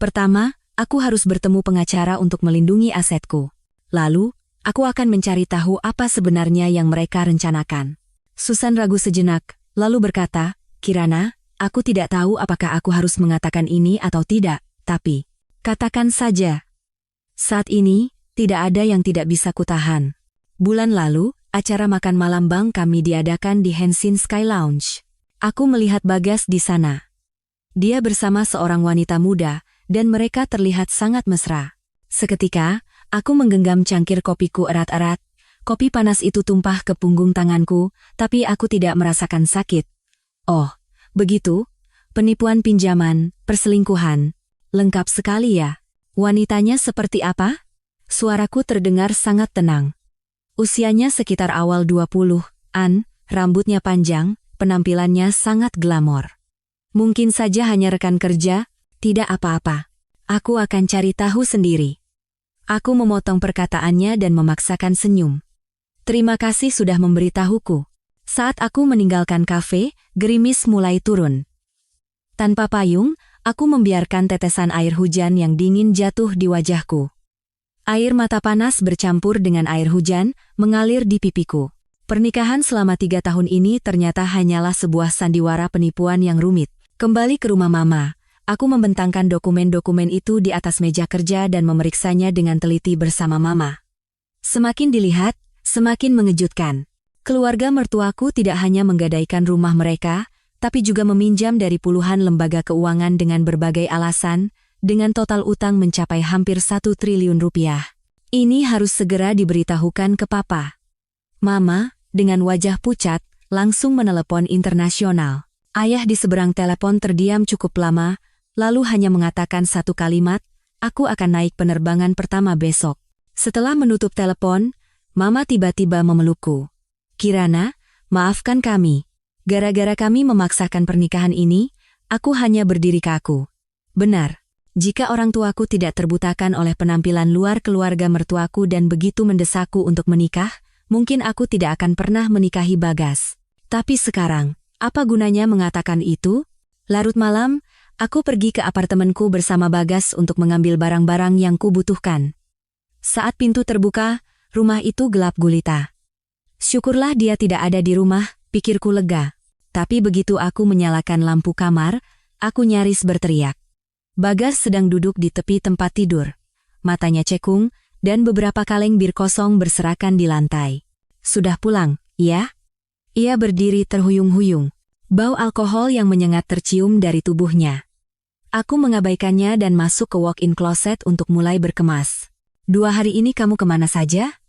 Pertama, aku harus bertemu pengacara untuk melindungi asetku. Lalu, aku akan mencari tahu apa sebenarnya yang mereka rencanakan. Susan ragu sejenak, lalu berkata, Kirana, aku tidak tahu apakah aku harus mengatakan ini atau tidak, tapi Katakan saja. Saat ini, tidak ada yang tidak bisa kutahan. Bulan lalu, acara makan malam bank kami diadakan di Henshin Sky Lounge. Aku melihat Bagas di sana. Dia bersama seorang wanita muda, dan mereka terlihat sangat mesra. Seketika, aku menggenggam cangkir kopiku erat-erat. Kopi panas itu tumpah ke punggung tanganku, tapi aku tidak merasakan sakit. Oh, begitu? Penipuan pinjaman, perselingkuhan. Lengkap sekali ya. Wanitanya seperti apa? Suaraku terdengar sangat tenang. Usianya sekitar awal 20-an, rambutnya panjang, penampilannya sangat glamor. Mungkin saja hanya rekan kerja, tidak apa-apa. Aku akan cari tahu sendiri. Aku memotong perkataannya dan memaksakan senyum. Terima kasih sudah memberitahuku. Saat aku meninggalkan kafe, gerimis mulai turun. Tanpa payung, aku membiarkan tetesan air hujan yang dingin jatuh di wajahku. Air mata panas bercampur dengan air hujan, mengalir di pipiku. Pernikahan selama 3 tahun ini ternyata hanyalah sebuah sandiwara penipuan yang rumit. Kembali ke rumah Mama, aku membentangkan dokumen-dokumen itu di atas meja kerja dan memeriksanya dengan teliti bersama Mama. Semakin dilihat, semakin mengejutkan. Keluarga mertuaku tidak hanya menggadaikan rumah mereka, tapi juga meminjam dari puluhan lembaga keuangan dengan berbagai alasan, dengan total utang mencapai hampir 1 triliun rupiah. Ini harus segera diberitahukan ke Papa. Mama, dengan wajah pucat, langsung menelepon internasional. Ayah di seberang telepon terdiam cukup lama, lalu hanya mengatakan satu kalimat, "Aku akan naik penerbangan pertama besok." Setelah menutup telepon, Mama tiba-tiba memelukku. "Kirana, maafkan kami. Gara-gara kami memaksakan pernikahan ini, aku hanya berdiri kaku." Benar, jika orang tuaku tidak terbutakan oleh penampilan luar keluarga mertuaku dan begitu mendesakku untuk menikah, mungkin aku tidak akan pernah menikahi Bagas. Tapi sekarang, apa gunanya mengatakan itu? Larut malam, aku pergi ke apartemenku bersama Bagas untuk mengambil barang-barang yang kubutuhkan. Saat pintu terbuka, rumah itu gelap gulita. Syukurlah dia tidak ada di rumah, pikirku lega. Tapi begitu aku menyalakan lampu kamar, aku nyaris berteriak. Bagas sedang duduk di tepi tempat tidur. Matanya cekung, dan beberapa kaleng bir kosong berserakan di lantai. "Sudah pulang, ya?" Ia berdiri terhuyung-huyung. Bau alkohol yang menyengat tercium dari tubuhnya. Aku mengabaikannya dan masuk ke walk-in closet untuk mulai berkemas. "2 hari ini kamu kemana saja?"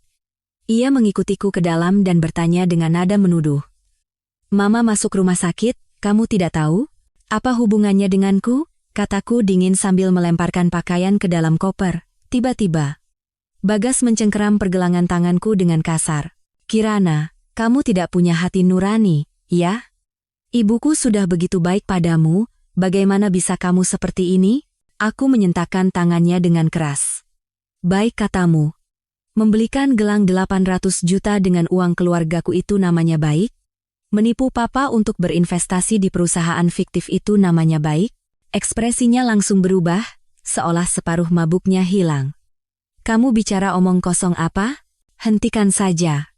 Ia mengikutiku ke dalam dan bertanya dengan nada menuduh. "Mama masuk rumah sakit, kamu tidak tahu? Apa hubungannya denganku?" kataku dingin sambil melemparkan pakaian ke dalam koper. Tiba-tiba, Bagas mencengkeram pergelangan tanganku dengan kasar. "Kirana, kamu tidak punya hati nurani, ya? Ibuku sudah begitu baik padamu, bagaimana bisa kamu seperti ini?" Aku menyentakkan tangannya dengan keras. "Baik katamu. Membelikan gelang 800 juta dengan uang keluargaku itu namanya baik? Menipu papa untuk berinvestasi di perusahaan fiktif itu namanya baik?" Ekspresinya langsung berubah, seolah separuh mabuknya hilang. "Kamu bicara omong kosong apa? Hentikan saja."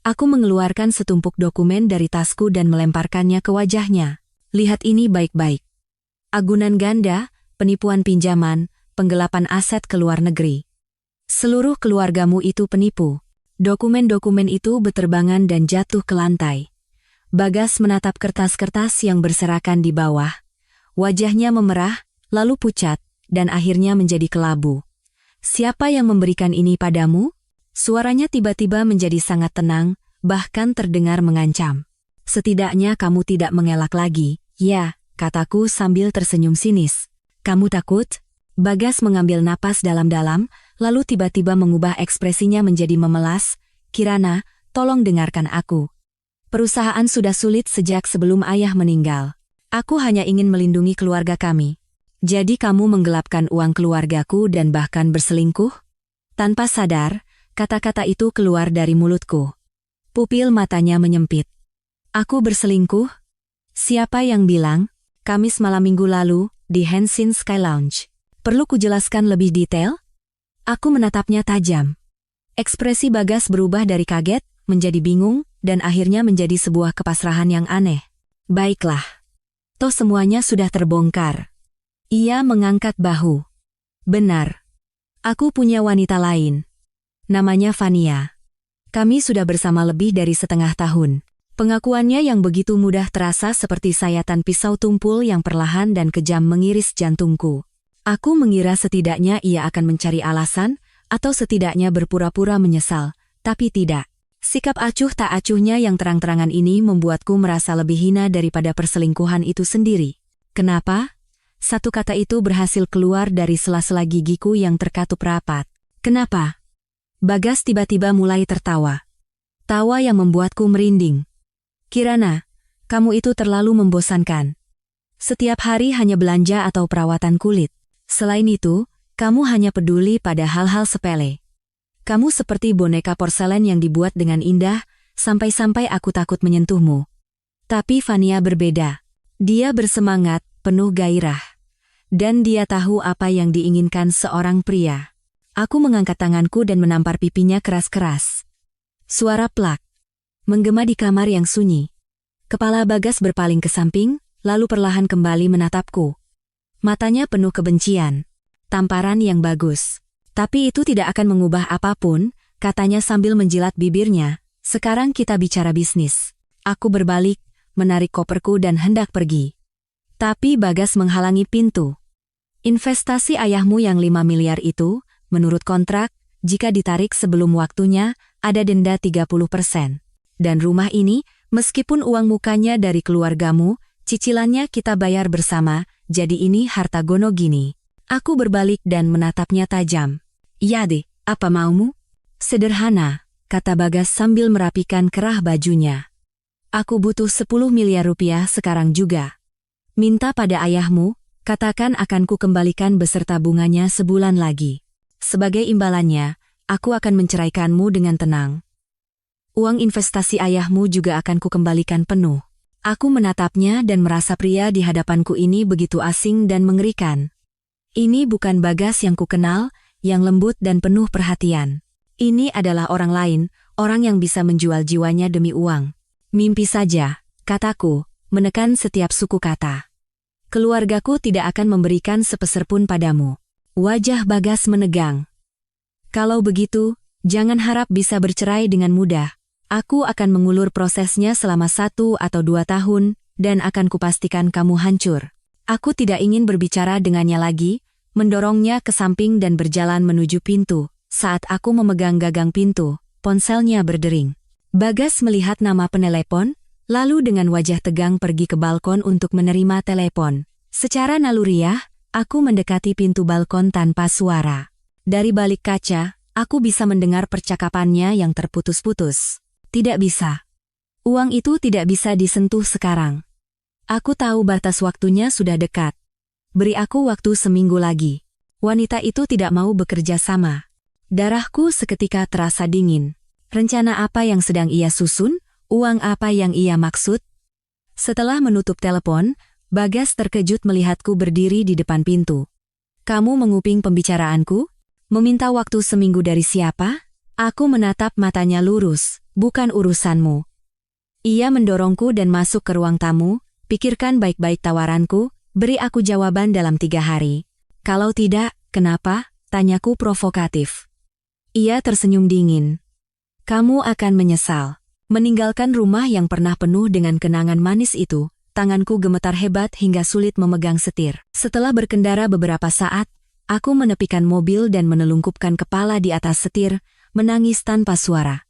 Aku mengeluarkan setumpuk dokumen dari tasku dan melemparkannya ke wajahnya. "Lihat ini baik-baik. Agunan ganda, penipuan pinjaman, penggelapan aset ke luar negeri. Seluruh keluargamu itu penipu." Dokumen-dokumen itu beterbangan dan jatuh ke lantai. Bagas menatap kertas-kertas yang berserakan di bawah. Wajahnya memerah, lalu pucat, dan akhirnya menjadi kelabu. "Siapa yang memberikan ini padamu?" Suaranya tiba-tiba menjadi sangat tenang, bahkan terdengar mengancam. "Setidaknya kamu tidak mengelak lagi, ya?" kataku sambil tersenyum sinis. "Kamu takut?" Bagas mengambil napas dalam-dalam, lalu tiba-tiba mengubah ekspresinya menjadi memelas. "Kirana, tolong dengarkan aku. Perusahaan sudah sulit sejak sebelum ayah meninggal. Aku hanya ingin melindungi keluarga kami. Jadi kamu menggelapkan uang keluargaku dan bahkan berselingkuh?" Tanpa sadar, kata-kata itu keluar dari mulutku. Pupil matanya menyempit. "Aku berselingkuh? Siapa yang bilang?" "Kamis malam minggu lalu, di Henshin Sky Lounge." "Perlu kujelaskan lebih detail?" Aku menatapnya tajam. Ekspresi Bagas berubah dari kaget, menjadi bingung, dan akhirnya menjadi sebuah kepasrahan yang aneh. "Baiklah. Toh semuanya sudah terbongkar." Ia mengangkat bahu. Benar. Aku punya wanita lain. Namanya Vania. Kami sudah bersama lebih dari setengah tahun. Pengakuannya yang begitu mudah terasa seperti sayatan pisau tumpul yang perlahan dan kejam mengiris jantungku. Aku mengira setidaknya ia akan mencari alasan, atau setidaknya berpura-pura menyesal, tapi tidak. Sikap acuh tak acuhnya yang terang-terangan ini membuatku merasa lebih hina daripada perselingkuhan itu sendiri. Kenapa? Satu kata itu berhasil keluar dari sela-sela gigiku yang terkatup rapat. Kenapa? Bagas tiba-tiba mulai tertawa. Tawa yang membuatku merinding. Kirana, kamu itu terlalu membosankan. Setiap hari hanya belanja atau perawatan kulit. Selain itu, kamu hanya peduli pada hal-hal sepele. Kamu seperti boneka porselen yang dibuat dengan indah, sampai-sampai aku takut menyentuhmu. Tapi Vania berbeda. Dia bersemangat, penuh gairah. Dan dia tahu apa yang diinginkan seorang pria. Aku mengangkat tanganku dan menampar pipinya keras-keras. Suara plak menggema di kamar yang sunyi. Kepala Bagas berpaling ke samping, lalu perlahan kembali menatapku. Matanya penuh kebencian. Tamparan yang bagus. Tapi itu tidak akan mengubah apapun, katanya sambil menjilat bibirnya. Sekarang kita bicara bisnis. Aku berbalik, menarik koperku dan hendak pergi. Tapi Bagas menghalangi pintu. Investasi ayahmu yang 5 miliar itu, menurut kontrak, jika ditarik sebelum waktunya, ada denda 30%. Dan rumah ini, meskipun uang mukanya dari keluargamu, cicilannya kita bayar bersama, jadi ini harta gono gini. Aku berbalik dan menatapnya tajam. Ya deh, apa maumu? Sederhana, kata Bagas sambil merapikan kerah bajunya. Aku butuh 10 miliar rupiah sekarang juga. Minta pada ayahmu, katakan akan ku kembalikan beserta bunganya sebulan lagi. Sebagai imbalannya, aku akan menceraikanmu dengan tenang. Uang investasi ayahmu juga akan kukembalikan penuh. Aku menatapnya dan merasa pria di hadapanku ini begitu asing dan mengerikan. Ini bukan Bagas yang kukenal, yang lembut dan penuh perhatian. Ini adalah orang lain, orang yang bisa menjual jiwanya demi uang. Mimpi saja, kataku, menekan setiap suku kata. Keluargaku tidak akan memberikan sepeser pun padamu. Wajah Bagas menegang. Kalau begitu, jangan harap bisa bercerai dengan mudah. Aku akan mengulur prosesnya selama 1 atau 2 tahun, dan akan kupastikan kamu hancur. Aku tidak ingin berbicara dengannya lagi, mendorongnya ke samping dan berjalan menuju pintu. Saat aku memegang gagang pintu, ponselnya berdering. Bagas melihat nama penelepon, lalu dengan wajah tegang pergi ke balkon untuk menerima telepon. Secara naluriah, aku mendekati pintu balkon tanpa suara. Dari balik kaca, aku bisa mendengar percakapannya yang terputus-putus. Tidak bisa. Uang itu tidak bisa disentuh sekarang. Aku tahu batas waktunya sudah dekat. Beri aku waktu seminggu lagi. Wanita itu tidak mau bekerja sama. Darahku seketika terasa dingin. Rencana apa yang sedang ia susun? Uang apa yang ia maksud? Setelah menutup telepon, Bagas terkejut melihatku berdiri di depan pintu. Kamu menguping pembicaraanku? Meminta waktu seminggu dari siapa? Aku menatap matanya lurus, bukan urusanmu. Ia mendorongku dan masuk ke ruang tamu, pikirkan baik-baik tawaranku, beri aku jawaban dalam 3 hari. Kalau tidak, kenapa? Tanyaku provokatif. Ia tersenyum dingin. Kamu akan menyesal. Meninggalkan rumah yang pernah penuh dengan kenangan manis itu, tanganku gemetar hebat hingga sulit memegang setir. Setelah berkendara beberapa saat, aku menepikan mobil dan menelungkupkan kepala di atas setir, menangis tanpa suara.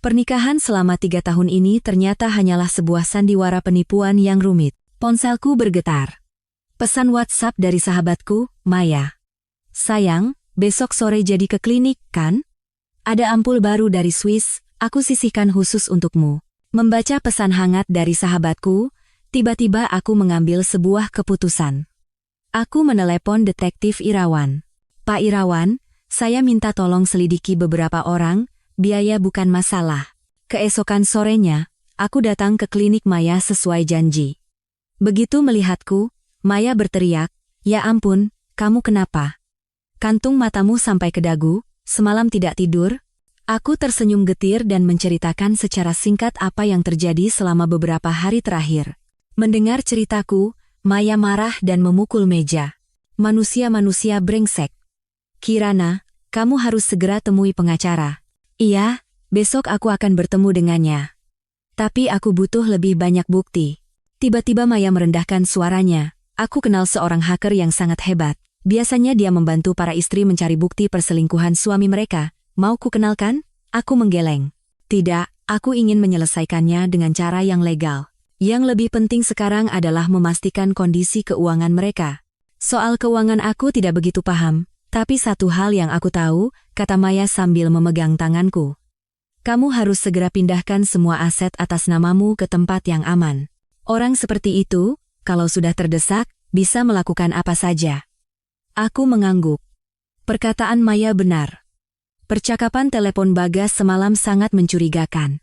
Pernikahan selama 3 tahun ini ternyata hanyalah sebuah sandiwara penipuan yang rumit. Ponselku bergetar. Pesan WhatsApp dari sahabatku, Maya. Sayang, besok sore jadi ke klinik, kan? Ada ampul baru dari Swiss, aku sisihkan khusus untukmu. Membaca pesan hangat dari sahabatku, tiba-tiba aku mengambil sebuah keputusan. Aku menelepon detektif Irawan. Pak Irawan, saya minta tolong selidiki beberapa orang, biaya bukan masalah. Keesokan sorenya, aku datang ke klinik Maya sesuai janji. Begitu melihatku, Maya berteriak, "Ya ampun, kamu kenapa? Kantung matamu sampai ke dagu, semalam tidak tidur?" Aku tersenyum getir dan menceritakan secara singkat apa yang terjadi selama beberapa hari terakhir. Mendengar ceritaku, Maya marah dan memukul meja. Manusia-manusia brengsek. Kirana, kamu harus segera temui pengacara. Iya, besok aku akan bertemu dengannya. Tapi aku butuh lebih banyak bukti. Tiba-tiba Maya merendahkan suaranya. Aku kenal seorang hacker yang sangat hebat. Biasanya dia membantu para istri mencari bukti perselingkuhan suami mereka. Mau ku kenalkan? Aku menggeleng. Tidak, aku ingin menyelesaikannya dengan cara yang legal. Yang lebih penting sekarang adalah memastikan kondisi keuangan mereka. Soal keuangan aku tidak begitu paham, tapi satu hal yang aku tahu, kata Maya sambil memegang tanganku. Kamu harus segera pindahkan semua aset atas namamu ke tempat yang aman. Orang seperti itu, kalau sudah terdesak, bisa melakukan apa saja. Aku mengangguk. Perkataan Maya benar. Percakapan telepon Bagas semalam sangat mencurigakan.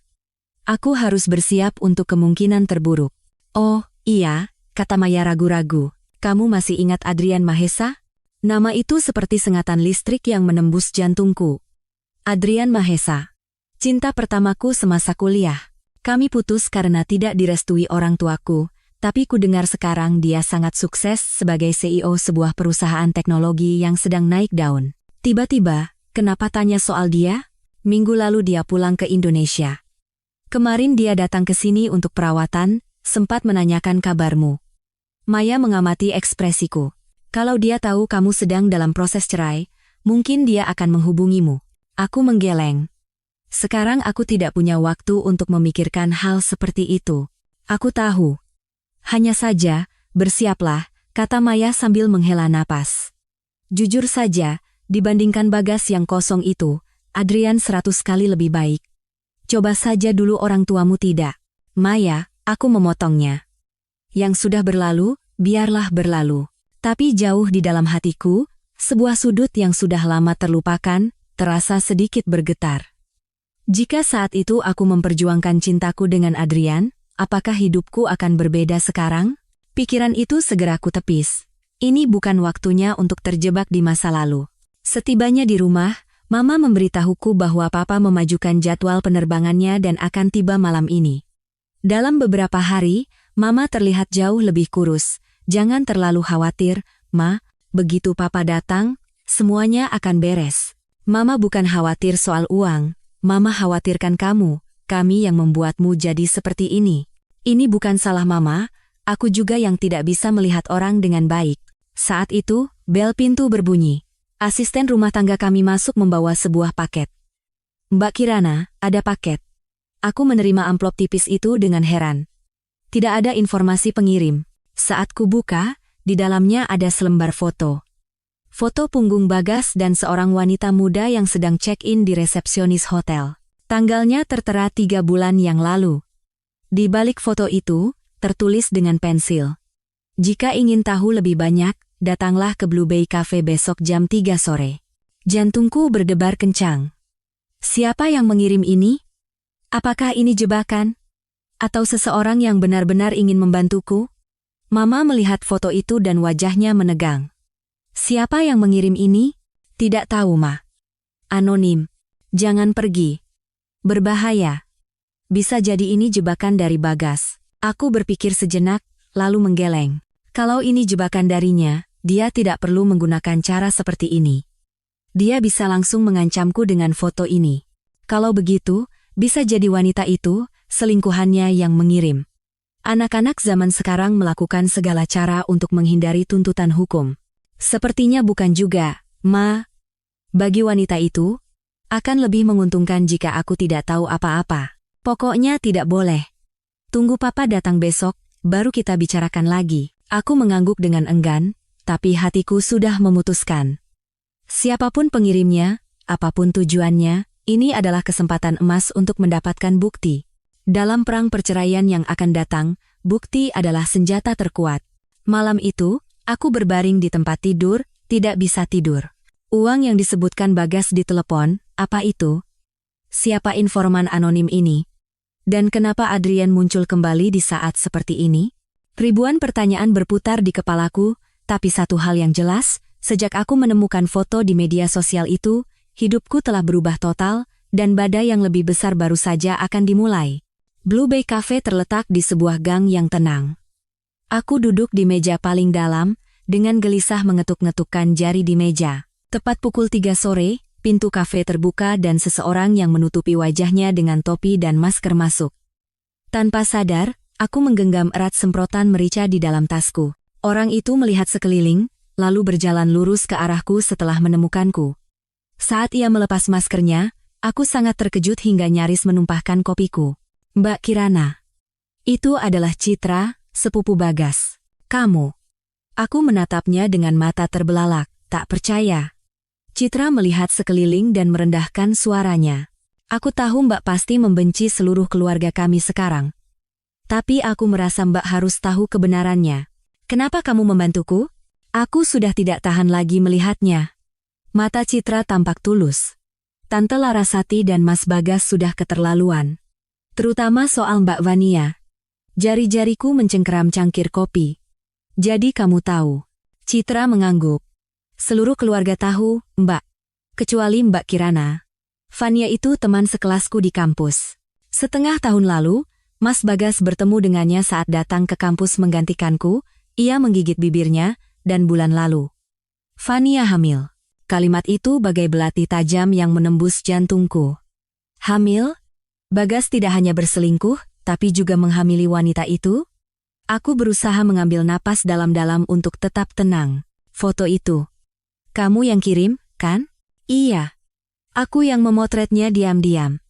Aku harus bersiap untuk kemungkinan terburuk. Oh, iya, kata Maya ragu-ragu. Kamu masih ingat Adrian Mahesa? Nama itu seperti sengatan listrik yang menembus jantungku. Adrian Mahesa. Cinta pertamaku semasa kuliah. Kami putus karena tidak direstui orang tuaku, tapi ku dengar sekarang dia sangat sukses sebagai CEO sebuah perusahaan teknologi yang sedang naik daun. Tiba-tiba, kenapa tanya soal dia? Minggu lalu dia pulang ke Indonesia. Kemarin dia datang ke sini untuk perawatan, sempat menanyakan kabarmu. Maya mengamati ekspresiku. Kalau dia tahu kamu sedang dalam proses cerai, mungkin dia akan menghubungimu. Aku menggeleng. Sekarang aku tidak punya waktu untuk memikirkan hal seperti itu. Aku tahu. Hanya saja, bersiaplah, kata Maya sambil menghela napas. Jujur saja, dibandingkan Bagas yang kosong itu, Adrian 100 kali lebih baik. Coba saja dulu orang tuamu tidak. Maya, aku memotongnya. Yang sudah berlalu, biarlah berlalu. Tapi jauh di dalam hatiku, sebuah sudut yang sudah lama terlupakan, terasa sedikit bergetar. Jika saat itu aku memperjuangkan cintaku dengan Adrian, apakah hidupku akan berbeda sekarang? Pikiran itu segera ku tepis. Ini bukan waktunya untuk terjebak di masa lalu. Setibanya di rumah, Mama memberitahuku bahwa Papa memajukan jadwal penerbangannya dan akan tiba malam ini. Dalam beberapa hari, Mama terlihat jauh lebih kurus. Jangan terlalu khawatir, Ma, begitu Papa datang, semuanya akan beres. Mama bukan khawatir soal uang, Mama khawatirkan kamu, kami yang membuatmu jadi seperti ini. Ini bukan salah Mama, aku juga yang tidak bisa melihat orang dengan baik. Saat itu, bel pintu berbunyi. Asisten rumah tangga kami masuk membawa sebuah paket. Mbak Kirana, ada paket. Aku menerima amplop tipis itu dengan heran. Tidak ada informasi pengirim. Saat ku buka, di dalamnya ada selembar foto. Foto punggung Bagas dan seorang wanita muda yang sedang check-in di resepsionis hotel. Tanggalnya tertera 3 bulan yang lalu. Di balik foto itu, tertulis dengan pensil. Jika ingin tahu lebih banyak, datanglah ke Blue Bay Cafe besok jam 3 sore. Jantungku berdebar kencang. Siapa yang mengirim ini? Apakah ini jebakan? Atau seseorang yang benar-benar ingin membantuku? Mama melihat foto itu dan wajahnya menegang. Siapa yang mengirim ini? Tidak tahu, Ma. Anonim. Jangan pergi. Berbahaya. Bisa jadi ini jebakan dari Bagas. Aku berpikir sejenak, lalu menggeleng. Kalau ini jebakan darinya, dia tidak perlu menggunakan cara seperti ini. Dia bisa langsung mengancamku dengan foto ini. Kalau begitu, bisa jadi wanita itu, selingkuhannya yang mengirim. Anak-anak zaman sekarang melakukan segala cara untuk menghindari tuntutan hukum. Sepertinya bukan juga, Ma. Bagi wanita itu, akan lebih menguntungkan jika aku tidak tahu apa-apa. Pokoknya tidak boleh. Tunggu Papa datang besok, baru kita bicarakan lagi. Aku mengangguk dengan enggan, tapi hatiku sudah memutuskan. Siapapun pengirimnya, apapun tujuannya, ini adalah kesempatan emas untuk mendapatkan bukti. Dalam perang perceraian yang akan datang, bukti adalah senjata terkuat. Malam itu, aku berbaring di tempat tidur, tidak bisa tidur. Uang yang disebutkan Bagas di telepon, apa itu? Siapa informan anonim ini? Dan kenapa Adrian muncul kembali di saat seperti ini? Ribuan pertanyaan berputar di kepalaku, tapi satu hal yang jelas, sejak aku menemukan foto di media sosial itu, hidupku telah berubah total, dan badai yang lebih besar baru saja akan dimulai. Blue Bay Cafe terletak di sebuah gang yang tenang. Aku duduk di meja paling dalam, dengan gelisah mengetuk-ngetukkan jari di meja. Tepat pukul 3 sore, pintu kafe terbuka dan seseorang yang menutupi wajahnya dengan topi dan masker masuk. Tanpa sadar, aku menggenggam erat semprotan merica di dalam tasku. Orang itu melihat sekeliling, lalu berjalan lurus ke arahku setelah menemukanku. Saat ia melepas maskernya, aku sangat terkejut hingga nyaris menumpahkan kopiku. Mbak Kirana. Itu adalah Citra, sepupu Bagas. Kamu. Aku menatapnya dengan mata terbelalak, tak percaya. Citra melihat sekeliling dan merendahkan suaranya. Aku tahu Mbak pasti membenci seluruh keluarga kami sekarang. Tapi aku merasa Mbak harus tahu kebenarannya. Kenapa kamu membantuku? Aku sudah tidak tahan lagi melihatnya. Mata Citra tampak tulus. Tante Larasati dan Mas Bagas sudah keterlaluan. Terutama soal Mbak Vania. Jari-jariku mencengkeram cangkir kopi. Jadi kamu tahu. Citra mengangguk. Seluruh keluarga tahu, Mbak. Kecuali Mbak Kirana. Vania itu teman sekelasku di kampus. Setengah tahun lalu, Mas Bagas bertemu dengannya saat datang ke kampus menggantikanku, ia menggigit bibirnya, dan bulan lalu. Vania hamil. Kalimat itu bagai belati tajam yang menembus jantungku. Hamil? Bagas tidak hanya berselingkuh, tapi juga menghamili wanita itu? Aku berusaha mengambil napas dalam-dalam untuk tetap tenang. Foto itu. Kamu yang kirim, kan? Iya. Aku yang memotretnya diam-diam.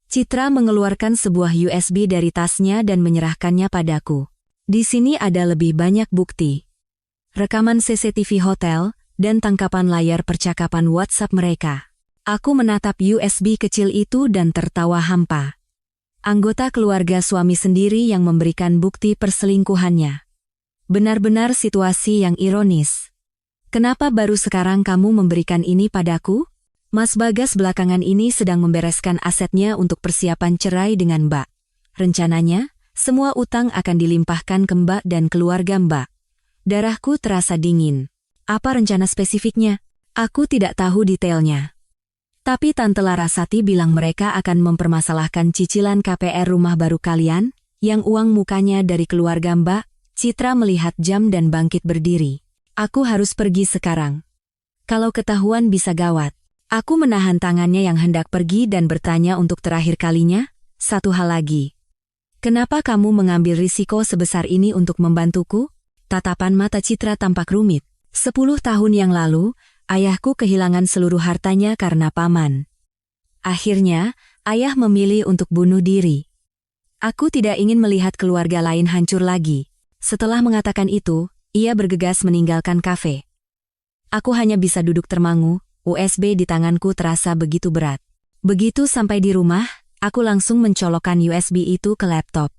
Citra mengeluarkan sebuah USB dari tasnya dan menyerahkannya padaku. Di sini ada lebih banyak bukti. Rekaman CCTV hotel, dan tangkapan layar percakapan WhatsApp mereka. Aku menatap USB kecil itu dan tertawa hampa. Anggota keluarga suami sendiri yang memberikan bukti perselingkuhannya. Benar-benar situasi yang ironis. Kenapa baru sekarang kamu memberikan ini padaku? Mas Bagas belakangan ini sedang membereskan asetnya untuk persiapan cerai dengan Mbak. Rencananya, semua utang akan dilimpahkan ke Mbak dan keluarga Mbak. Darahku terasa dingin. Apa rencana spesifiknya? Aku tidak tahu detailnya. Tapi Tante Larasati bilang mereka akan mempermasalahkan cicilan KPR rumah baru kalian, yang uang mukanya dari keluarga Mbak. Citra melihat jam dan bangkit berdiri. Aku harus pergi sekarang. Kalau ketahuan bisa gawat. Aku menahan tangannya yang hendak pergi dan bertanya untuk terakhir kalinya, satu hal lagi. Kenapa kamu mengambil risiko sebesar ini untuk membantuku? Tatapan mata Citra tampak rumit. 10 tahun yang lalu, ayahku kehilangan seluruh hartanya karena paman. Akhirnya, ayah memilih untuk bunuh diri. Aku tidak ingin melihat keluarga lain hancur lagi. Setelah mengatakan itu, ia bergegas meninggalkan kafe. Aku hanya bisa duduk termangu, USB di tanganku terasa begitu berat. Begitu sampai di rumah, aku langsung mencolokkan USB itu ke laptop.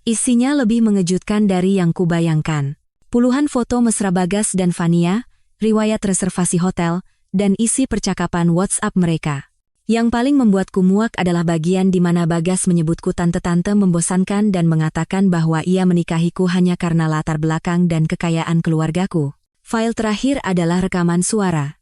Isinya lebih mengejutkan dari yang kubayangkan. Puluhan foto mesra Bagas dan Vania, riwayat reservasi hotel, dan isi percakapan WhatsApp mereka. Yang paling membuatku muak adalah bagian di mana Bagas menyebutku tante-tante membosankan dan mengatakan bahwa ia menikahiku hanya karena latar belakang dan kekayaan keluargaku. File terakhir adalah rekaman suara.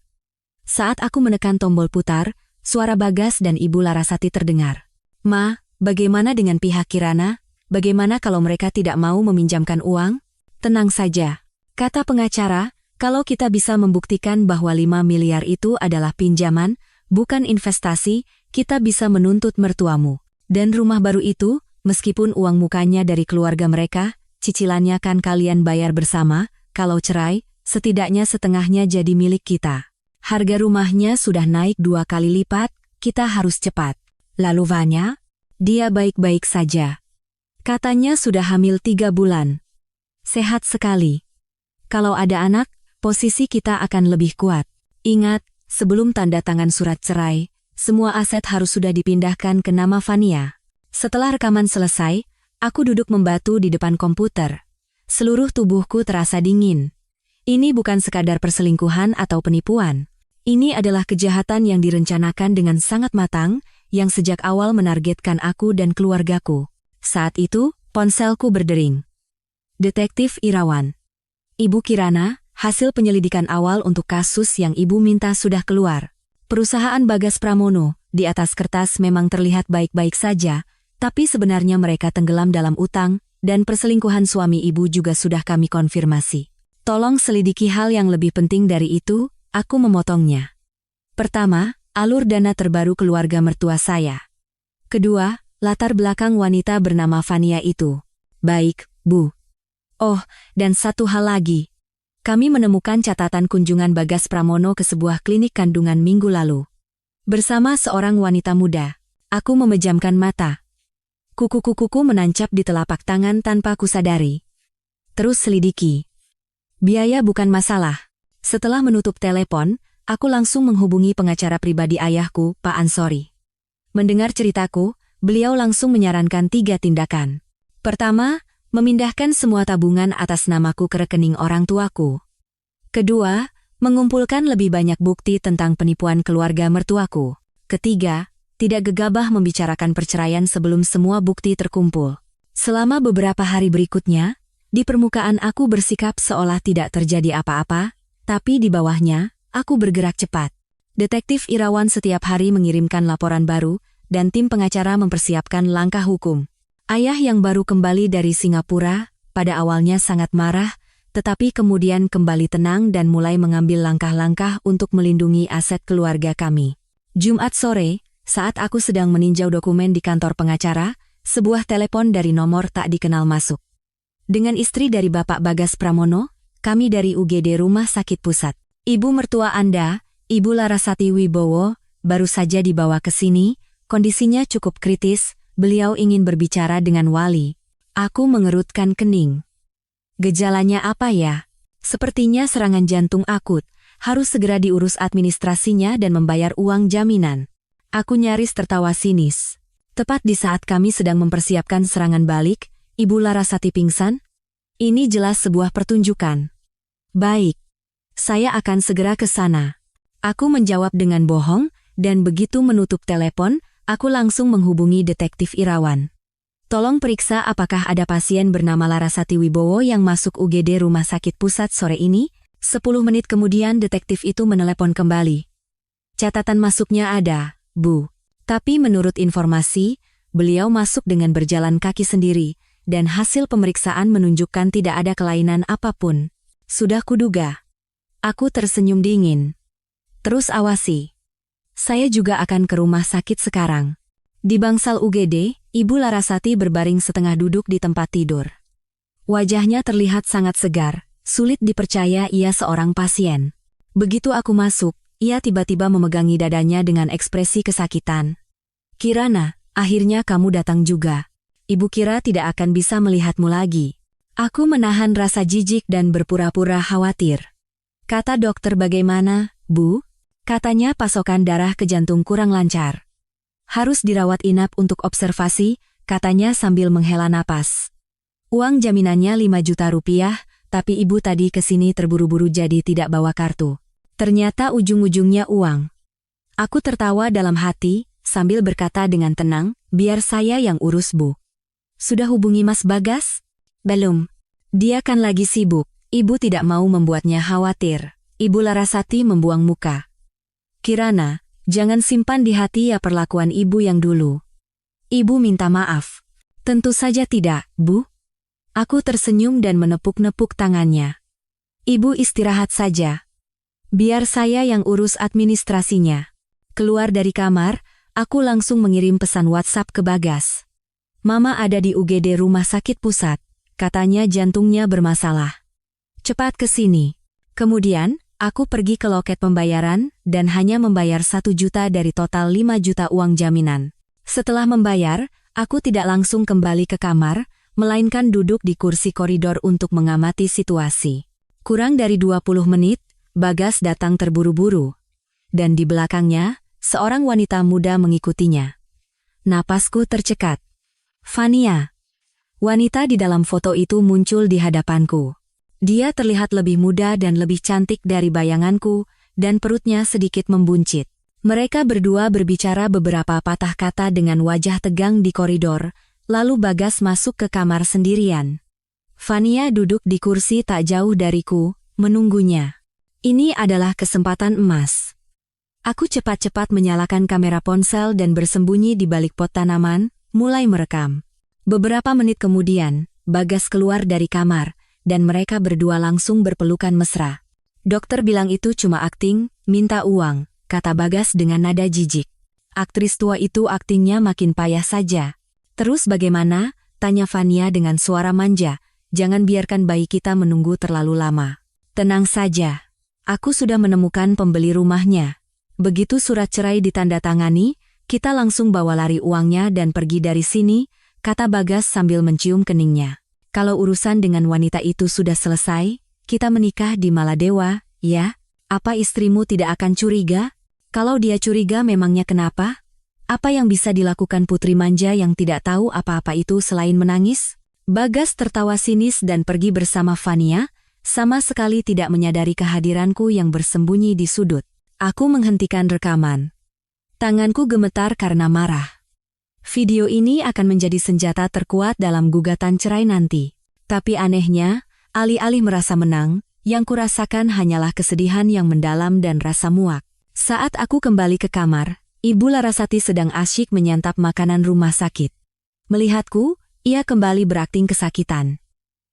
Saat aku menekan tombol putar, suara Bagas dan Ibu Larasati terdengar. Ma, bagaimana dengan pihak Kirana? Bagaimana kalau mereka tidak mau meminjamkan uang? Tenang saja, kata pengacara, kalau kita bisa membuktikan bahwa 5 miliar itu adalah pinjaman, bukan investasi, kita bisa menuntut mertuamu. Dan rumah baru itu, meskipun uang mukanya dari keluarga mereka, cicilannya kan kalian bayar bersama, kalau cerai, setidaknya setengahnya jadi milik kita. Harga rumahnya sudah naik 2 kali lipat, kita harus cepat. Lalu Vanya? Dia baik-baik saja. Katanya sudah hamil 3 bulan. Sehat sekali. Kalau ada anak, posisi kita akan lebih kuat. Ingat, sebelum tanda tangan surat cerai, semua aset harus sudah dipindahkan ke nama Vania. Setelah rekaman selesai, aku duduk membatu di depan komputer. Seluruh tubuhku terasa dingin. Ini bukan sekadar perselingkuhan atau penipuan. Ini adalah kejahatan yang direncanakan dengan sangat matang, yang sejak awal menargetkan aku dan keluargaku. Saat itu, ponselku berdering. Detektif Irawan. Ibu Kirana, hasil penyelidikan awal untuk kasus yang Ibu minta sudah keluar. Perusahaan Bagas Pramono, di atas kertas memang terlihat baik-baik saja, tapi sebenarnya mereka tenggelam dalam utang, dan perselingkuhan suami Ibu juga sudah kami konfirmasi. Tolong selidiki hal yang lebih penting dari itu, aku memotongnya. Pertama, alur dana terbaru keluarga mertua saya. Kedua, latar belakang wanita bernama Fania itu. Baik, Bu. Oh, dan satu hal lagi. Kami menemukan catatan kunjungan Bagas Pramono ke sebuah klinik kandungan minggu lalu. Bersama seorang wanita muda. Aku memejamkan mata. Kuku-kukuku menancap di telapak tangan tanpa kusadari. Terus selidiki. Biaya bukan masalah. Setelah menutup telepon, aku langsung menghubungi pengacara pribadi ayahku, Pak Ansori. Mendengar ceritaku, beliau langsung menyarankan 3 tindakan. Pertama, memindahkan semua tabungan atas namaku ke rekening orang tuaku. Kedua, mengumpulkan lebih banyak bukti tentang penipuan keluarga mertuaku. Ketiga, tidak gegabah membicarakan perceraian sebelum semua bukti terkumpul. Selama beberapa hari berikutnya, di permukaan aku bersikap seolah tidak terjadi apa-apa, tapi di bawahnya, aku bergerak cepat. Detektif Irawan setiap hari mengirimkan laporan baru, dan tim pengacara mempersiapkan langkah hukum. Ayah yang baru kembali dari Singapura, pada awalnya sangat marah, tetapi kemudian kembali tenang dan mulai mengambil langkah-langkah untuk melindungi aset keluarga kami. Jumat sore, saat aku sedang meninjau dokumen di kantor pengacara, sebuah telepon dari nomor tak dikenal masuk. Dengan istri dari Bapak Bagas Pramono, kami dari UGD Rumah Sakit Pusat. Ibu mertua Anda, Ibu Larasati Wibowo, baru saja dibawa ke sini, kondisinya cukup kritis, beliau ingin berbicara dengan wali. Aku mengerutkan kening. Gejalanya apa ya? Sepertinya serangan jantung akut, harus segera diurus administrasinya dan membayar uang jaminan. Aku nyaris tertawa sinis. Tepat di saat kami sedang mempersiapkan serangan balik, Ibu Larasati pingsan. Ini jelas sebuah pertunjukan. Baik. Saya akan segera ke sana. Aku menjawab dengan bohong, dan begitu menutup telepon, aku langsung menghubungi detektif Irawan. Tolong periksa apakah ada pasien bernama Larasati Wibowo yang masuk UGD Rumah Sakit Pusat sore ini. 10 menit kemudian detektif itu menelepon kembali. Catatan masuknya ada, Bu. Tapi menurut informasi, beliau masuk dengan berjalan kaki sendiri, dan hasil pemeriksaan menunjukkan tidak ada kelainan apapun. Sudah kuduga. Aku tersenyum dingin. Terus awasi. Saya juga akan ke rumah sakit sekarang. Di bangsal UGD, Ibu Larasati berbaring setengah duduk di tempat tidur. Wajahnya terlihat sangat segar, sulit dipercaya ia seorang pasien. Begitu aku masuk, ia tiba-tiba memegangi dadanya dengan ekspresi kesakitan. Kirana, akhirnya kamu datang juga. Ibu kira tidak akan bisa melihatmu lagi. Aku menahan rasa jijik dan berpura-pura khawatir. Kata dokter bagaimana, Bu? Katanya pasokan darah ke jantung kurang lancar. Harus dirawat inap untuk observasi, katanya sambil menghela napas. Uang jaminannya 5 juta rupiah, tapi ibu tadi kesini terburu-buru jadi tidak bawa kartu. Ternyata ujung-ujungnya uang. Aku tertawa dalam hati, sambil berkata dengan tenang, biar saya yang urus Bu. Sudah hubungi Mas Bagas? Belum. Dia kan lagi sibuk, ibu tidak mau membuatnya khawatir. Ibu Larasati membuang muka. Kirana, jangan simpan di hati ya perlakuan ibu yang dulu. Ibu minta maaf. Tentu saja tidak, Bu. Aku tersenyum dan menepuk-nepuk tangannya. Ibu istirahat saja. Biar saya yang urus administrasinya. Keluar dari kamar, aku langsung mengirim pesan WhatsApp ke Bagas. Mama ada di UGD Rumah Sakit Pusat, katanya jantungnya bermasalah. Cepat ke sini. Kemudian, aku pergi ke loket pembayaran dan hanya membayar 1 juta dari total 5 juta uang jaminan. Setelah membayar, aku tidak langsung kembali ke kamar, melainkan duduk di kursi koridor untuk mengamati situasi. Kurang dari 20 menit, Bagas datang terburu-buru. Dan di belakangnya, seorang wanita muda mengikutinya. Napasku tercekat. Fania. Wanita di dalam foto itu muncul di hadapanku. Dia terlihat lebih muda dan lebih cantik dari bayanganku, dan perutnya sedikit membuncit. Mereka berdua berbicara beberapa patah kata dengan wajah tegang di koridor, lalu Bagas masuk ke kamar sendirian. Fania duduk di kursi tak jauh dariku, menunggunya. Ini adalah kesempatan emas. Aku cepat-cepat menyalakan kamera ponsel dan bersembunyi di balik pot tanaman, mulai merekam. Beberapa menit kemudian, Bagas keluar dari kamar, dan mereka berdua langsung berpelukan mesra. Dokter bilang itu cuma akting, minta uang. kata Bagas dengan nada jijik. Aktris tua itu aktingnya makin payah saja. Terus bagaimana? Tanya Fania dengan suara manja. Jangan biarkan bayi kita menunggu terlalu lama. Tenang saja. Aku sudah menemukan pembeli rumahnya. Begitu surat cerai ditandatangani, kita langsung bawa lari uangnya dan pergi dari sini, kata Bagas sambil mencium keningnya. Kalau urusan dengan wanita itu sudah selesai, kita menikah di Maladewa, ya? Apa istrimu tidak akan curiga? Kalau dia curiga memangnya kenapa? Apa yang bisa dilakukan putri manja yang tidak tahu apa-apa itu selain menangis? Bagas tertawa sinis dan pergi bersama Fania, sama sekali tidak menyadari kehadiranku yang bersembunyi di sudut. Aku menghentikan rekaman. Tanganku gemetar karena marah. Video ini akan menjadi senjata terkuat dalam gugatan cerai nanti. Tapi anehnya, alih-alih merasa menang, yang kurasakan hanyalah kesedihan yang mendalam dan rasa muak. Saat aku kembali ke kamar, Ibu Larasati sedang asyik menyantap makanan rumah sakit. Melihatku, ia kembali berakting kesakitan.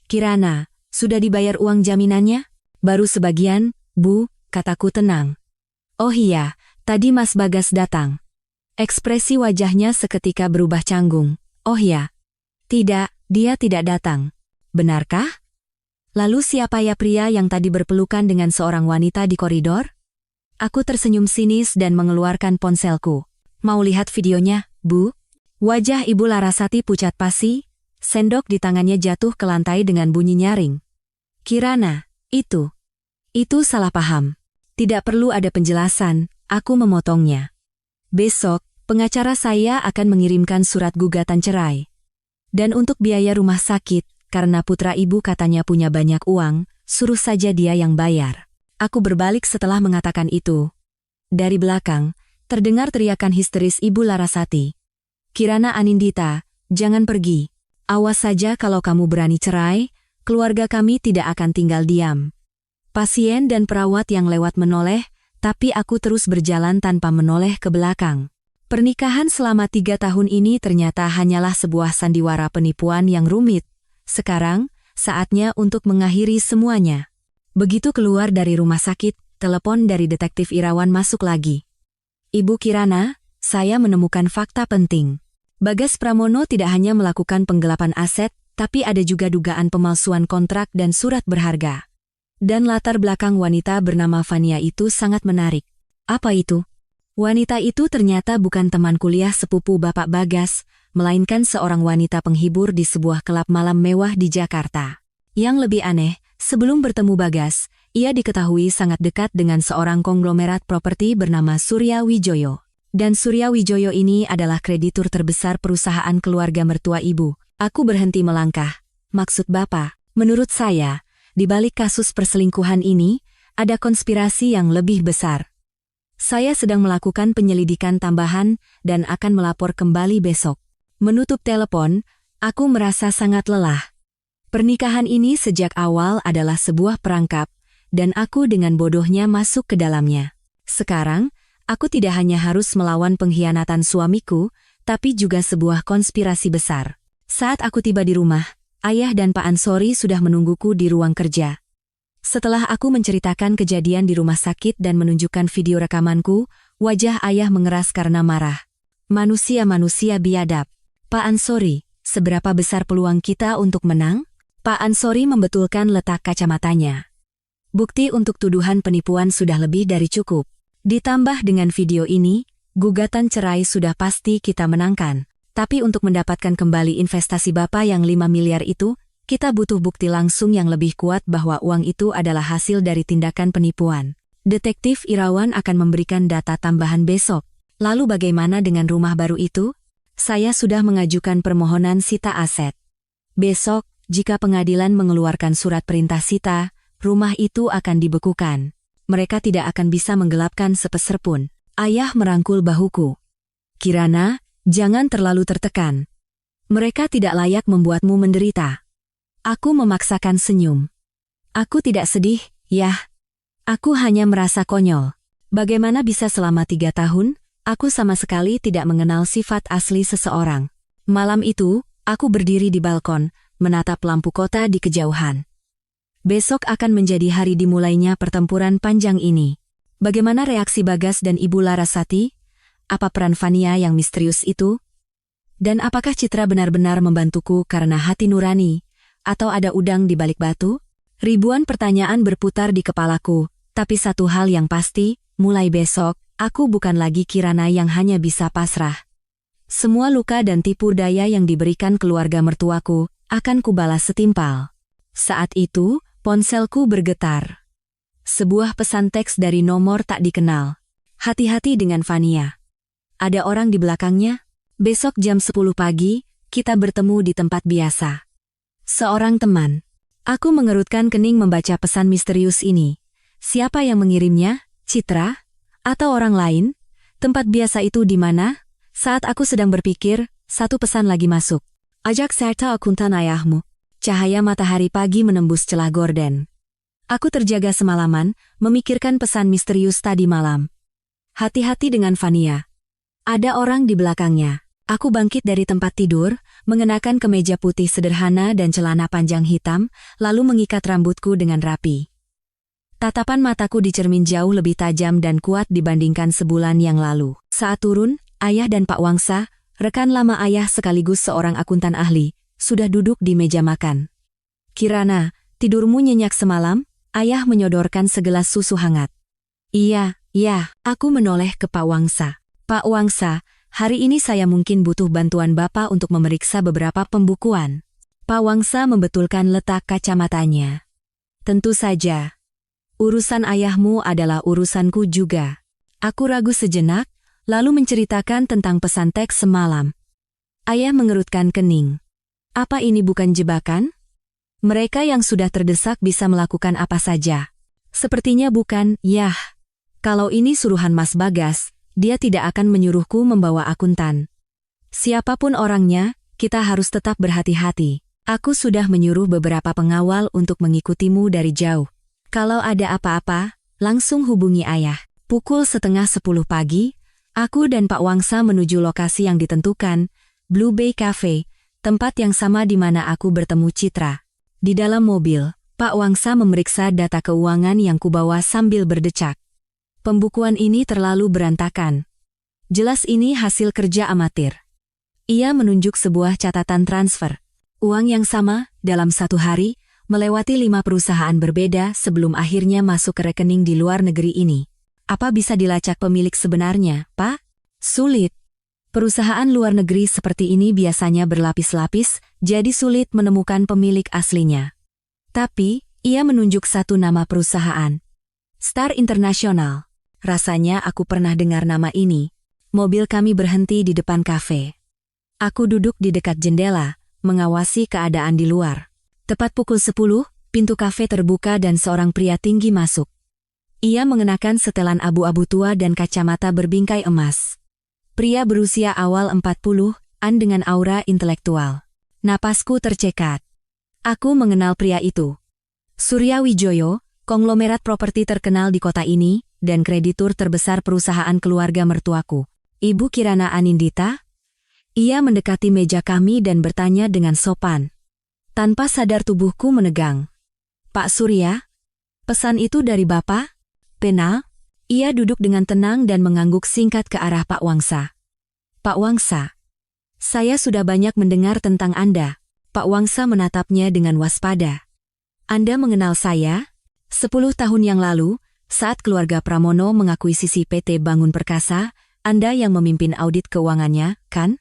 Kirana, sudah dibayar uang jaminannya? Baru sebagian, Bu, kataku tenang. Oh iya, tadi Mas Bagas datang. Ekspresi wajahnya seketika berubah canggung. Oh ya. Tidak, dia tidak datang. Benarkah? Lalu siapa ya pria yang tadi berpelukan dengan seorang wanita di koridor? Aku tersenyum sinis dan mengeluarkan ponselku. Mau lihat videonya, Bu? Wajah Ibu Larasati pucat pasi, sendok di tangannya jatuh ke lantai dengan bunyi nyaring. Kirana, itu salah paham. Tidak perlu ada penjelasan, aku memotongnya. Besok, pengacara saya akan mengirimkan surat gugatan cerai. Dan untuk biaya rumah sakit, karena putra ibu katanya punya banyak uang, suruh saja dia yang bayar. Aku berbalik setelah mengatakan itu. Dari belakang, terdengar teriakan histeris Ibu Larasati. Kirana Anindita, jangan pergi. Awas saja kalau kamu berani cerai, keluarga kami tidak akan tinggal diam. Pasien dan perawat yang lewat menoleh, tapi aku terus berjalan tanpa menoleh ke belakang. Pernikahan selama 3 tahun ini ternyata hanyalah sebuah sandiwara penipuan yang rumit. Sekarang, saatnya untuk mengakhiri semuanya. Begitu keluar dari rumah sakit, telepon dari detektif Irawan masuk lagi. Ibu Kirana, saya menemukan fakta penting. Bagas Pramono tidak hanya melakukan penggelapan aset, tapi ada juga dugaan pemalsuan kontrak dan surat berharga. Dan latar belakang wanita bernama Fania itu sangat menarik. Apa itu? Wanita itu ternyata bukan teman kuliah sepupu Bapak Bagas, melainkan seorang wanita penghibur di sebuah klub malam mewah di Jakarta. Yang lebih aneh, sebelum bertemu Bagas, ia diketahui sangat dekat dengan seorang konglomerat properti bernama Surya Wijoyo. Dan Surya Wijoyo ini adalah kreditur terbesar perusahaan keluarga mertua ibu. Aku berhenti melangkah. Maksud Bapak, menurut saya, di balik kasus perselingkuhan ini, ada konspirasi yang lebih besar. Saya sedang melakukan penyelidikan tambahan dan akan melapor kembali besok. Menutup telepon, aku merasa sangat lelah. Pernikahan ini sejak awal adalah sebuah perangkap, dan aku dengan bodohnya masuk ke dalamnya. Sekarang, aku tidak hanya harus melawan pengkhianatan suamiku, tapi juga sebuah konspirasi besar. Saat aku tiba di rumah, Ayah dan Pak Ansori sudah menungguku di ruang kerja. Setelah aku menceritakan kejadian di rumah sakit dan menunjukkan video rekamanku, wajah Ayah mengeras karena marah. Manusia-manusia biadab. Pak Ansori, seberapa besar peluang kita untuk menang? Pak Ansori membetulkan letak kacamatanya. Bukti untuk tuduhan penipuan sudah lebih dari cukup. Ditambah dengan video ini, gugatan cerai sudah pasti kita menangkan. Tapi untuk mendapatkan kembali investasi Bapak yang 5 miliar itu, kita butuh bukti langsung yang lebih kuat bahwa uang itu adalah hasil dari tindakan penipuan. Detektif Irawan akan memberikan data tambahan besok. Lalu bagaimana dengan rumah baru itu? Saya sudah mengajukan permohonan sita aset. Besok, jika pengadilan mengeluarkan surat perintah sita, rumah itu akan dibekukan. Mereka tidak akan bisa menggelapkan sepeser pun. Ayah merangkul bahuku. Kirana, jangan terlalu tertekan. Mereka tidak layak membuatmu menderita. Aku memaksakan senyum. Aku tidak sedih, Yah. Aku hanya merasa konyol. Bagaimana bisa selama 3 tahun, aku sama sekali tidak mengenal sifat asli seseorang. Malam itu, aku berdiri di balkon, menatap lampu kota di kejauhan. Besok akan menjadi hari dimulainya pertempuran panjang ini. Bagaimana reaksi Bagas dan Ibu Larasati? Apa peran Fania yang misterius itu? Dan apakah Citra benar-benar membantuku karena hati nurani? Atau ada udang di balik batu? Ribuan pertanyaan berputar di kepalaku, tapi satu hal yang pasti, mulai besok, aku bukan lagi Kirana yang hanya bisa pasrah. Semua luka dan tipu daya yang diberikan keluarga mertuaku, akan kubalas setimpal. Saat itu, ponselku bergetar. Sebuah pesan teks dari nomor tak dikenal. Hati-hati dengan Fania. Ada orang di belakangnya? Besok jam 10 pagi, kita bertemu di tempat biasa. Seorang teman. Aku mengerutkan kening membaca pesan misterius ini. Siapa yang mengirimnya? Citra? Atau orang lain? Tempat biasa itu di mana? Saat aku sedang berpikir, satu pesan lagi masuk. Ajak serta akuntan ayahmu. Cahaya matahari pagi menembus celah gorden. Aku terjaga semalaman, memikirkan pesan misterius tadi malam. Hati-hati dengan Fania. Ada orang di belakangnya. Aku bangkit dari tempat tidur, mengenakan kemeja putih sederhana dan celana panjang hitam, lalu mengikat rambutku dengan rapi. Tatapan mataku di cermin jauh lebih tajam dan kuat dibandingkan sebulan yang lalu. Saat turun, Ayah dan Pak Wangsa, rekan lama Ayah sekaligus seorang akuntan ahli, sudah duduk di meja makan. Kirana, tidurmu nyenyak semalam? Ayah menyodorkan segelas susu hangat. Iya, aku menoleh ke Pak Wangsa. Pak Wangsa, hari ini saya mungkin butuh bantuan Bapak untuk memeriksa beberapa pembukuan. Pak Wangsa membetulkan letak kacamatanya. Tentu saja. Urusan ayahmu adalah urusanku juga. Aku ragu sejenak, lalu menceritakan tentang pesan teks semalam. Ayah mengerutkan kening. Apa ini bukan jebakan? Mereka yang sudah terdesak bisa melakukan apa saja. Sepertinya bukan, yah. Kalau ini suruhan Mas Bagas, dia tidak akan menyuruhku membawa akuntan. Siapapun orangnya, kita harus tetap berhati-hati. Aku sudah menyuruh beberapa pengawal untuk mengikutimu dari jauh. Kalau ada apa-apa, langsung hubungi ayah. Pukul 9:30 pagi, aku dan Pak Wangsa menuju lokasi yang ditentukan, Blue Bay Cafe, tempat yang sama di mana aku bertemu Citra. Di dalam mobil, Pak Wangsa memeriksa data keuangan yang kubawa sambil berdecak. Pembukuan ini terlalu berantakan. Jelas ini hasil kerja amatir. Ia menunjuk sebuah catatan transfer. Uang yang sama, dalam satu hari, melewati 5 perusahaan berbeda sebelum akhirnya masuk ke rekening di luar negeri ini. Apa bisa dilacak pemilik sebenarnya, Pak? Sulit. Perusahaan luar negeri seperti ini biasanya berlapis-lapis, jadi sulit menemukan pemilik aslinya. Tapi, ia menunjuk satu nama perusahaan. Star International. Rasanya aku pernah dengar nama ini. Mobil kami berhenti di depan kafe. Aku duduk di dekat jendela, mengawasi keadaan di luar. Tepat pukul 10, pintu kafe terbuka dan seorang pria tinggi masuk. Ia mengenakan setelan abu-abu tua dan kacamata berbingkai emas. Pria berusia awal 40-an dengan aura intelektual. Napasku tercekat. Aku mengenal pria itu. Surya Wijoyo, konglomerat properti terkenal di kota ini, dan kreditur terbesar perusahaan keluarga mertuaku. Ibu Kirana Anindita? Ia mendekati meja kami dan bertanya dengan sopan. Tanpa sadar tubuhku menegang. Pak Surya? Pesan itu dari Bapak? Pena? Ia duduk dengan tenang dan mengangguk singkat ke arah Pak Wangsa. Pak Wangsa. Saya sudah banyak mendengar tentang Anda. Pak Wangsa menatapnya dengan waspada. Anda mengenal saya? 10 tahun yang lalu, saat keluarga Pramono mengakuisisi PT Bangun Perkasa, Anda yang memimpin audit keuangannya, kan?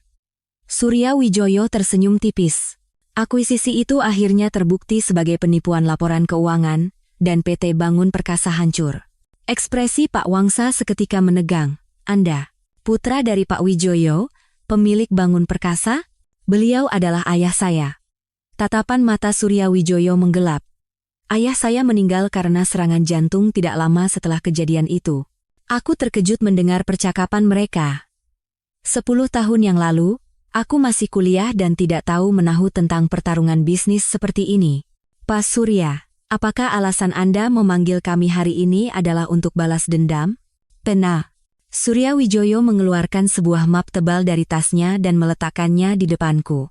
Surya Wijoyo tersenyum tipis. Akuisisi itu akhirnya terbukti sebagai penipuan laporan keuangan, dan PT Bangun Perkasa hancur. Ekspresi Pak Wangsa seketika menegang. Anda, putra dari Pak Wijoyo, pemilik Bangun Perkasa? Beliau adalah ayah saya. Tatapan mata Surya Wijoyo menggelap. Ayah saya meninggal karena serangan jantung tidak lama setelah kejadian itu. Aku terkejut mendengar percakapan mereka. 10 tahun yang lalu, aku masih kuliah dan tidak tahu menahu tentang pertarungan bisnis seperti ini. Pak Surya, apakah alasan Anda memanggil kami hari ini adalah untuk balas dendam? Pena. Surya Wijoyo mengeluarkan sebuah map tebal dari tasnya dan meletakkannya di depanku.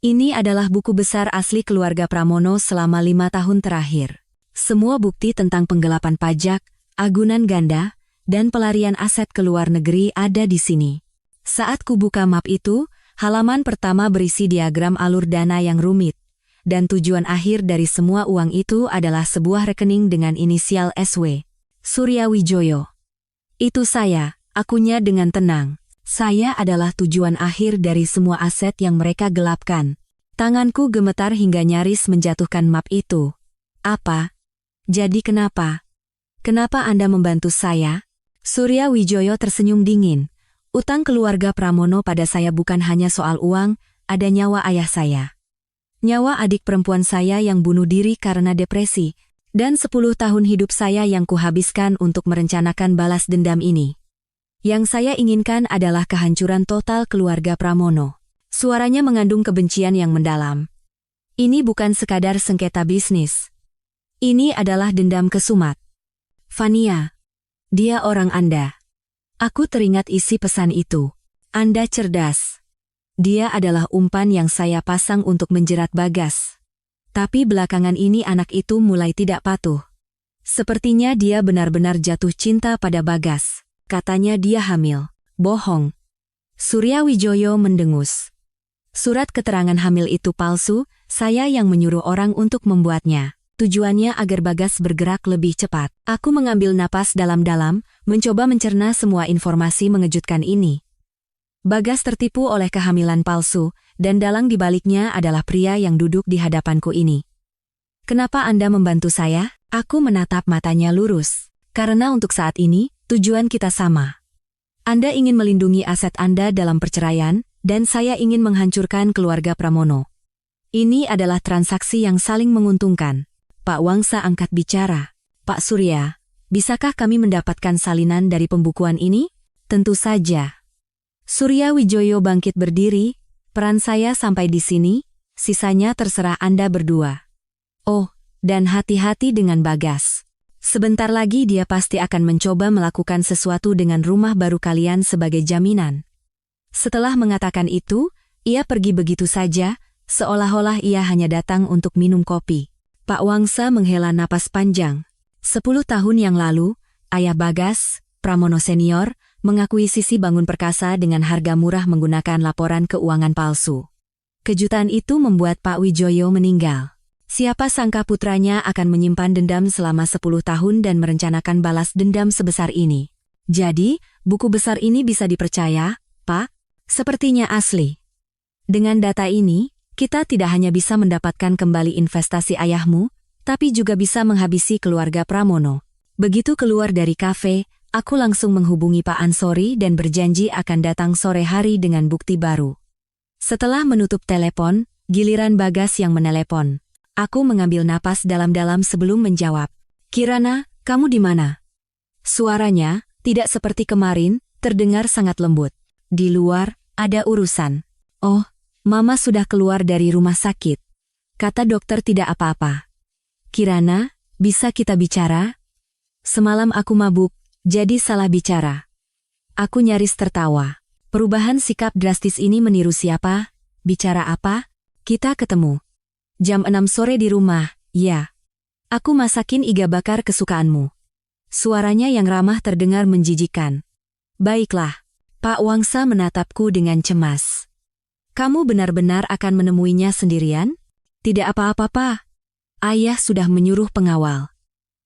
Ini adalah buku besar asli keluarga Pramono selama 5 tahun terakhir. Semua bukti tentang penggelapan pajak, agunan ganda, dan pelarian aset ke luar negeri ada di sini. Saat kubuka map itu, halaman pertama berisi diagram alur dana yang rumit, dan tujuan akhir dari semua uang itu adalah sebuah rekening dengan inisial SW. Surya Wijoyo. Itu saya, akunya dengan tenang. Saya adalah tujuan akhir dari semua aset yang mereka gelapkan. Tanganku gemetar hingga nyaris menjatuhkan map itu. Apa? Jadi kenapa? Kenapa Anda membantu saya? Surya Wijoyo tersenyum dingin. Utang keluarga Pramono pada saya bukan hanya soal uang, ada nyawa ayah saya. Nyawa adik perempuan saya yang bunuh diri karena depresi, dan 10 tahun hidup saya yang kuhabiskan untuk merencanakan balas dendam ini. Yang saya inginkan adalah kehancuran total keluarga Pramono. Suaranya mengandung kebencian yang mendalam. Ini bukan sekadar sengketa bisnis. Ini adalah dendam kesumat. Fania, dia orang Anda. Aku teringat isi pesan itu. Anda cerdas. Dia adalah umpan yang saya pasang untuk menjerat Bagas. Tapi belakangan ini anak itu mulai tidak patuh. Sepertinya dia benar-benar jatuh cinta pada Bagas. Katanya dia hamil. Bohong. Surya Wijoyo mendengus. Surat keterangan hamil itu palsu, saya yang menyuruh orang untuk membuatnya. Tujuannya agar Bagas bergerak lebih cepat. Aku mengambil napas dalam-dalam, mencoba mencerna semua informasi mengejutkan ini. Bagas tertipu oleh kehamilan palsu, dan dalang di baliknya adalah pria yang duduk di hadapanku ini. Kenapa Anda membantu saya? Aku menatap matanya lurus. Karena untuk saat ini, tujuan kita sama. Anda ingin melindungi aset Anda dalam perceraian, dan saya ingin menghancurkan keluarga Pramono. Ini adalah transaksi yang saling menguntungkan. Pak Wangsa angkat bicara. Pak Surya, bisakah kami mendapatkan salinan dari pembukuan ini? Tentu saja. Surya Wijoyo bangkit berdiri. Peran saya sampai di sini, sisanya terserah Anda berdua. Oh, dan hati-hati dengan Bagas. Sebentar lagi dia pasti akan mencoba melakukan sesuatu dengan rumah baru kalian sebagai jaminan. Setelah mengatakan itu, ia pergi begitu saja, seolah-olah ia hanya datang untuk minum kopi. Pak Wangsa menghela napas panjang. 10 tahun yang lalu, ayah Bagas, Pramono Senior, mengakuisisi Bangun Perkasa dengan harga murah menggunakan laporan keuangan palsu. Kejutan itu membuat Pak Wijoyo meninggal. Siapa sangka putranya akan menyimpan dendam selama 10 tahun dan merencanakan balas dendam sebesar ini. Jadi, buku besar ini bisa dipercaya, Pak? Sepertinya asli. Dengan data ini, kita tidak hanya bisa mendapatkan kembali investasi ayahmu, tapi juga bisa menghabisi keluarga Pramono. Begitu keluar dari kafe, aku langsung menghubungi Pak Ansori dan berjanji akan datang sore hari dengan bukti baru. Setelah menutup telepon, giliran Bagas yang menelepon. Aku mengambil napas dalam-dalam sebelum menjawab. Kirana, kamu di mana? Suaranya, tidak seperti kemarin, terdengar sangat lembut. Di luar, ada urusan. Oh, Mama sudah keluar dari rumah sakit. Kata dokter tidak apa-apa. Kirana, bisa kita bicara? Semalam aku mabuk, jadi salah bicara. Aku nyaris tertawa. Perubahan sikap drastis ini meniru siapa? Bicara apa? Kita ketemu. Jam 6 sore di rumah, ya. Aku masakin iga bakar kesukaanmu. Suaranya yang ramah terdengar menjijikan. Baiklah. Pak Wangsa menatapku dengan cemas. Kamu benar-benar akan menemuinya sendirian? Tidak apa-apa, Pak. Ayah sudah menyuruh pengawal.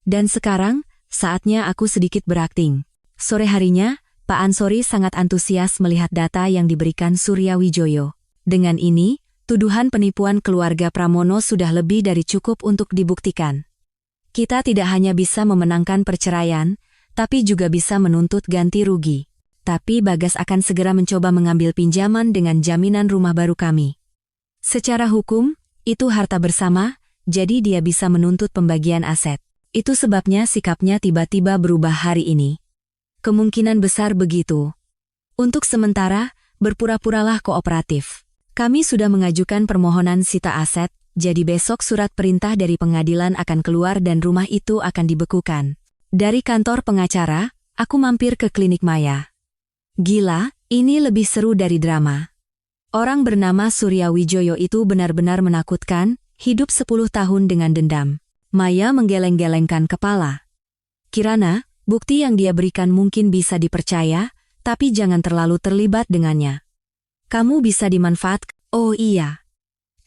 Dan sekarang, saatnya aku sedikit berakting. Sore harinya, Pak Ansori sangat antusias melihat data yang diberikan Surya Wijoyo. Dengan ini, tuduhan penipuan keluarga Pramono sudah lebih dari cukup untuk dibuktikan. Kita tidak hanya bisa memenangkan perceraian, tapi juga bisa menuntut ganti rugi. Tapi Bagas akan segera mencoba mengambil pinjaman dengan jaminan rumah baru kami. Secara hukum, itu harta bersama, jadi dia bisa menuntut pembagian aset. Itu sebabnya sikapnya tiba-tiba berubah hari ini. Kemungkinan besar begitu. Untuk sementara, berpura-puralah kooperatif. Kami sudah mengajukan permohonan sita aset, jadi besok surat perintah dari pengadilan akan keluar dan rumah itu akan dibekukan. Dari kantor pengacara, aku mampir ke klinik Maya. Gila, ini lebih seru dari drama. Orang bernama Surya Wijoyo itu benar-benar menakutkan, hidup 10 tahun dengan dendam. Maya menggeleng-gelengkan kepala. Kirana, Bukti yang dia berikan mungkin bisa dipercaya, tapi jangan terlalu terlibat dengannya. Kamu bisa dimanfaatkan. Oh iya.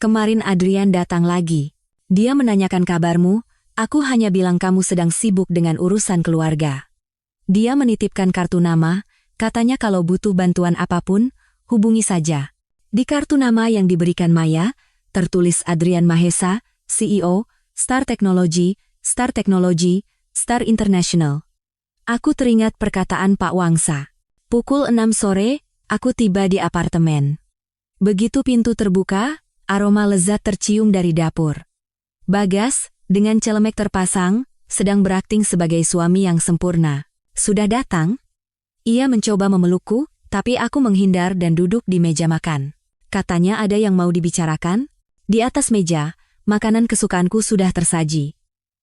Kemarin Adrian datang lagi. Dia menanyakan kabarmu, aku hanya bilang kamu sedang sibuk dengan urusan keluarga. Dia menitipkan kartu nama, katanya kalau butuh bantuan apapun, hubungi saja. Di kartu nama yang diberikan Maya, tertulis Adrian Mahesa, CEO, Star Technology, Star International. Aku teringat perkataan Pak Wangsa. Pukul 6 sore, aku tiba di apartemen. Begitu pintu terbuka, aroma lezat tercium dari dapur. Bagas, dengan celemek terpasang, sedang berakting sebagai suami yang sempurna. Sudah datang? Ia mencoba memelukku, tapi aku menghindar dan duduk di meja makan. Katanya ada yang mau dibicarakan. Di atas meja, makanan kesukaanku sudah tersaji.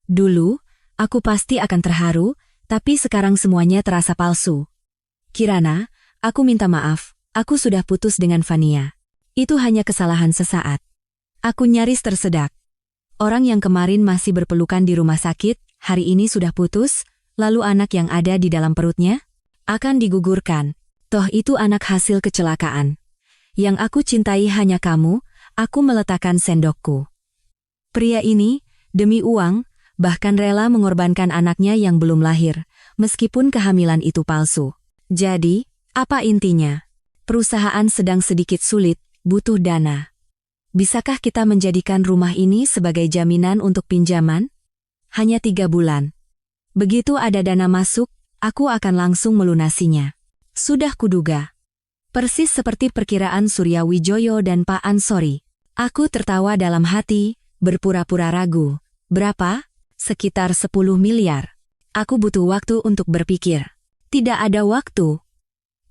Dulu, aku pasti akan terharu, tapi sekarang semuanya terasa palsu. Kirana, aku minta maaf, aku sudah putus dengan Vania. Itu hanya kesalahan sesaat. Aku nyaris tersedak. Orang yang kemarin masih berpelukan di rumah sakit, hari ini sudah putus, lalu anak yang ada di dalam perutnya akan digugurkan. Toh itu anak hasil kecelakaan. Yang aku cintai hanya kamu, aku meletakkan sendokku. Pria ini, demi uang, bahkan rela mengorbankan anaknya yang belum lahir, meskipun kehamilan itu palsu. Jadi, apa intinya? Perusahaan sedang sedikit sulit, butuh dana. Bisakah kita menjadikan rumah ini sebagai jaminan untuk pinjaman? Hanya 3 bulan. Begitu ada dana masuk, aku akan langsung melunasinya. Sudah kuduga. Persis seperti perkiraan Surya Wijoyo dan Pak Ansori. Aku tertawa dalam hati, berpura-pura ragu. Berapa? Sekitar 10 miliar. Aku butuh waktu untuk berpikir. Tidak ada waktu.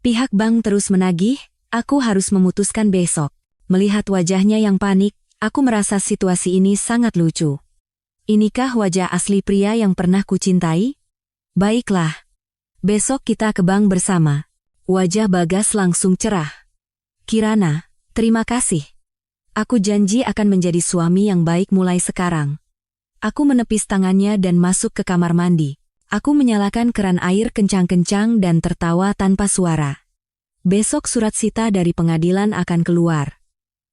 Pihak bank terus menagih, aku harus memutuskan besok. Melihat wajahnya yang panik, aku merasa situasi ini sangat lucu. Inikah wajah asli pria yang pernah kucintai? Baiklah. Besok kita ke bank bersama. Wajah Bagas langsung cerah. Kirana, terima kasih. Aku janji akan menjadi suami yang baik mulai sekarang. Aku menepis tangannya dan masuk ke kamar mandi. Aku menyalakan keran air kencang-kencang dan tertawa tanpa suara. Besok surat sita dari pengadilan akan keluar.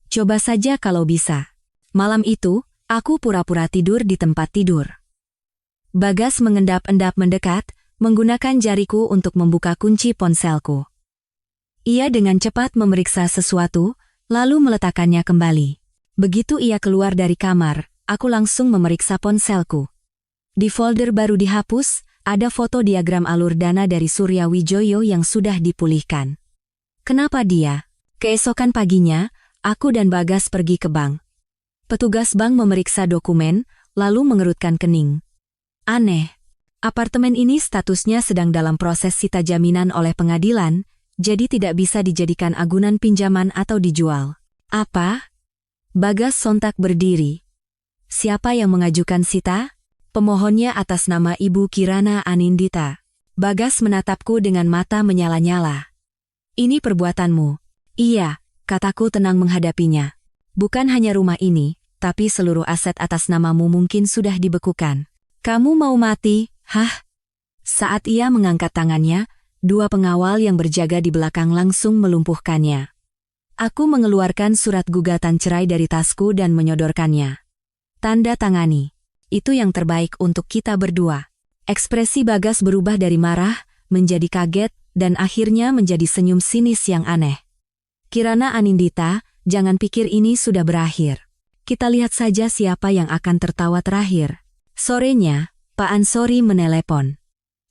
Coba saja kalau bisa. Malam itu, aku pura-pura tidur di tempat tidur. Bagas mengendap-endap mendekat, menggunakan jariku untuk membuka kunci ponselku. Ia dengan cepat memeriksa sesuatu, lalu meletakkannya kembali. Begitu ia keluar dari kamar, aku langsung memeriksa ponselku. Di folder baru dihapus, ada foto diagram alur dana dari Surya Wijoyo yang sudah dipulihkan. Kenapa dia? Keesokan paginya, aku dan Bagas pergi ke bank. Petugas bank memeriksa dokumen, lalu mengerutkan kening. Aneh. Apartemen ini statusnya sedang dalam proses sita jaminan oleh pengadilan, jadi tidak bisa dijadikan agunan pinjaman atau dijual. Apa? Bagas sontak berdiri. Siapa yang mengajukan sita? Pemohonnya atas nama Ibu Kirana Anindita. Bagas menatapku dengan mata menyala-nyala. Ini perbuatanmu. Iya, kataku tenang menghadapinya. Bukan hanya rumah ini, tapi seluruh aset atas namamu mungkin sudah dibekukan. Kamu mau mati, hah? Saat ia mengangkat tangannya, 2 pengawal yang berjaga di belakang langsung melumpuhkannya. Aku mengeluarkan surat gugatan cerai dari tasku dan menyodorkannya. Tanda tangani. Itu yang terbaik untuk kita berdua. Ekspresi Bagas berubah dari marah, menjadi kaget, dan akhirnya menjadi senyum sinis yang aneh. Kirana Anindita, jangan pikir ini sudah berakhir. Kita lihat saja siapa yang akan tertawa terakhir. Sorenya, Pak Ansori menelepon.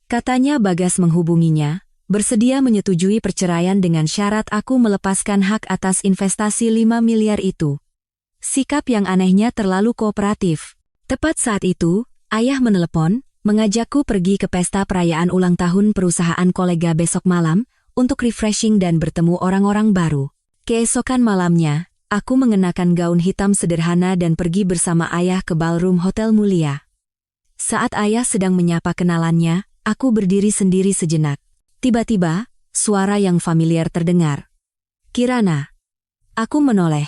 Katanya Bagas menghubunginya, bersedia menyetujui perceraian dengan syarat aku melepaskan hak atas investasi 5 miliar itu. Sikap yang anehnya terlalu kooperatif. Tepat saat itu, ayah menelepon, mengajakku pergi ke pesta perayaan ulang tahun perusahaan kolega besok malam, untuk refreshing dan bertemu orang-orang baru. Keesokan malamnya, aku mengenakan gaun hitam sederhana dan pergi bersama ayah ke ballroom Hotel Mulia. Saat ayah sedang menyapa kenalannya, aku berdiri sendiri sejenak. Tiba-tiba, suara yang familiar terdengar. Kirana. Aku menoleh.